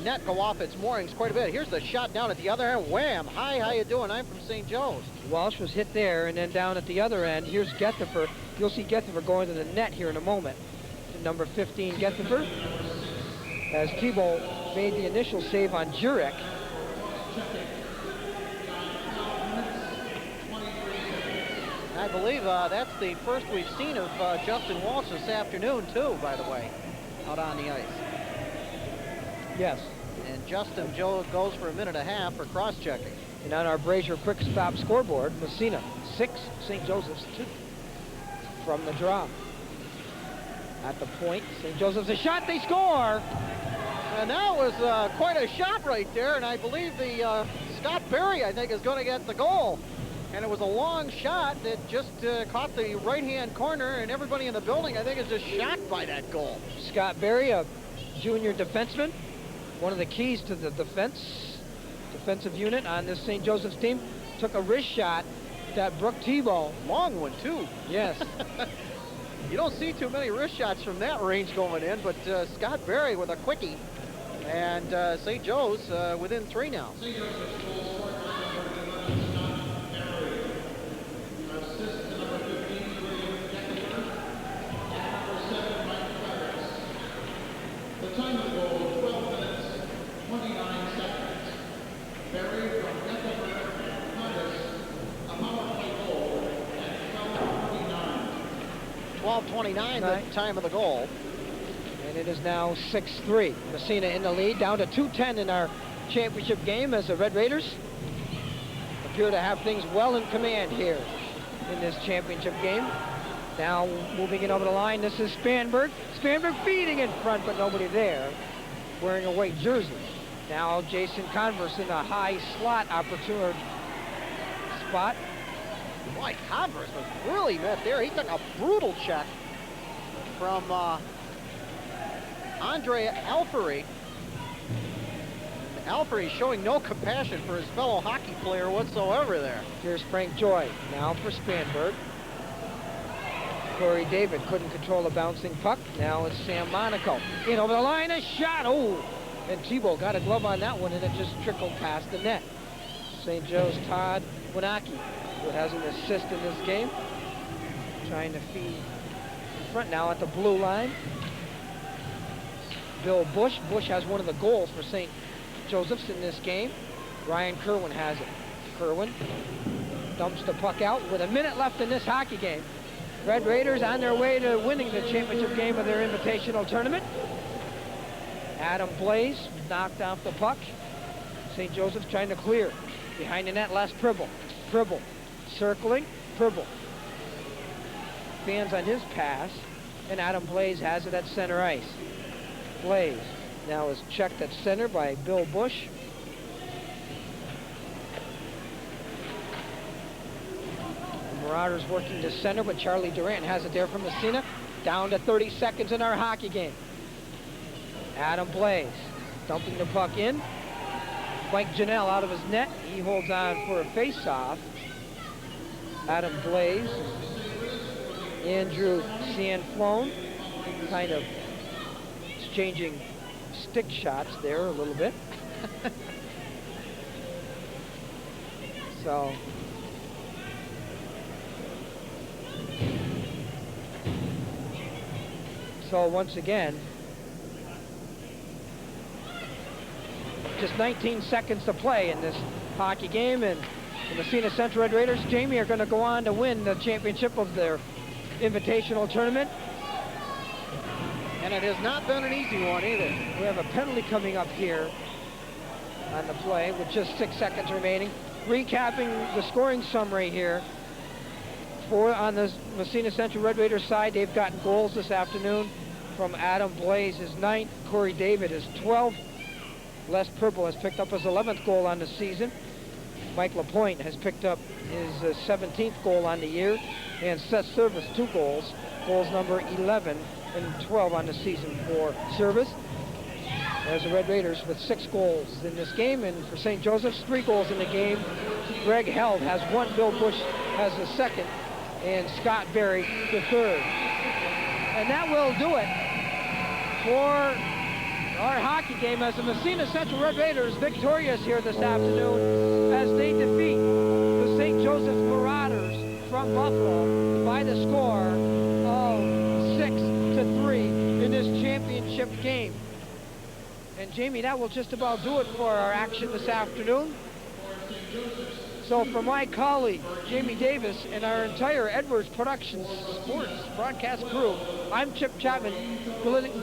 net go off its moorings quite a bit. Here's the shot down at the other end. Wham! Hi, how you doing? I'm from St. Joe's. Walsh was hit there, and then down at the other end, here's Gethifer. You'll see Gethifer going to the net here in a moment. Number 15, Gethifer. As Thibault made the initial save on Jurek. checking. Time 12 minutes, 23 seconds. I believe that's the first we've seen of Justin Walsh this afternoon, too, by the way, out on the ice. Yes. And Justin Joe goes for a minute and a half for cross-checking. And on our Brazier quick stop scoreboard, Massena 6, St. Joseph's 2 from the draw. At the point, St. Joseph's a shot, they score! And that was quite a shot right there, and I believe the Scott Berry, I think, is going to get the goal. And it was a long shot that just caught the right-hand corner, and everybody in the building, I think, is just shocked by that goal. Scott Berry, a junior defenseman, one of the keys to the defensive unit on this St. Joseph's team, took a wrist shot that Brooke Tebow. Long one, too. Yes. You don't see too many wrist shots from that range going in, but Scott Berry with a quickie, and St. Joe's within 3 now. St. Joseph's goal scored by number 11, Scott Berry. Assist to number 15, William Deckelberg. And number 7, Mike Ferris. The time of the goal, 12 minutes, 29 seconds. Berry from Deckelberg and Ferris, a power play goal at 12:29. 12:29, the time of the goal. And it is now 6-3. Massena in the lead, down to 2:10 in our championship game as the Red Raiders appear to have things well in command here in this championship game. Now moving in over the line, this is Spanberg. Spanberg feeding in front, but nobody there, wearing a white jersey. Now Jason Converse in a high slot opportunity spot. Boy, Converse was really met there. He took a brutal check from Andre Alfery. Alfery showing no compassion for his fellow hockey player whatsoever there. Here's Frank Joy, now for Spanberg. Corey David couldn't control the bouncing puck. Now it's Sam Monaco. In over the line, a shot, oh! And Tebow got a glove on that one, and it just trickled past the net. St. Joe's Todd Winaki, who has an assist in this game, trying to feed in front now at the blue line. Bill Bush. Bush has one of the goals for St. Joseph's in this game. Ryan Kerwin has it. Kerwin dumps the puck out with a minute left in this hockey game. Red Raiders on their way to winning the championship game of their invitational tournament. Adam Blaze knocked off the puck. St. Joseph's trying to clear. Behind the net, Les Pribble. Pribble circling. Pribble fans on his pass, and Adam Blaze has it at center ice. Blaze now is checked at center by Bill Bush. Marauders working to center, but Charlie Durant has it there from Massena. Down to 30 seconds in our hockey game. Adam Blaze dumping the puck in. Mike Janelle out of his net. He holds on for a face-off. Adam Blaze. Andrew Cianflone kind of exchanging stick shots there a little bit. So once again, just 19 seconds to play in this hockey game, and the Massena Central Red Raiders, Jamie, are going to go on to win the championship of their invitational tournament. And it has not been an easy one either. We have a penalty coming up here on the play with just 6 seconds remaining. Recapping the scoring summary here. On the Massena Central Red Raiders side, they've gotten goals this afternoon from Adam Blaze, his 9th. Corey David, his 12th. Les Pribble has picked up his 11th goal on the season. Mike LaPointe has picked up his 17th goal on the year. And Seth Service, 2 goals. Goals number 11 and 12 on the season for Service. As the Red Raiders with 6 goals in this game. And for St. Joseph's, 3 goals in the game. Greg Held has 1. Bill Bush has the 2nd. And Scott Berry the 3rd. And that will do it for our hockey game as the Massena Central Red Raiders victorious here this afternoon as they defeat the St. Joseph's Marauders from Buffalo by the score of 6-3 in this championship game. And Jamie, that will just about do it for our action this afternoon. So for my colleague, Jamie Davis, and our entire Edwards Productions Sports broadcast crew, I'm Chip Chapman,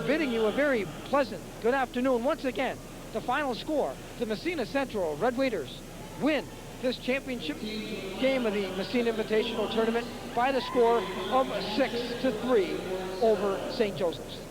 bidding you a very pleasant good afternoon. Once again, the final score, the Massena Central Red Raiders win this championship game of the Massena Invitational Tournament by the score of 6-3 over St. Joseph's.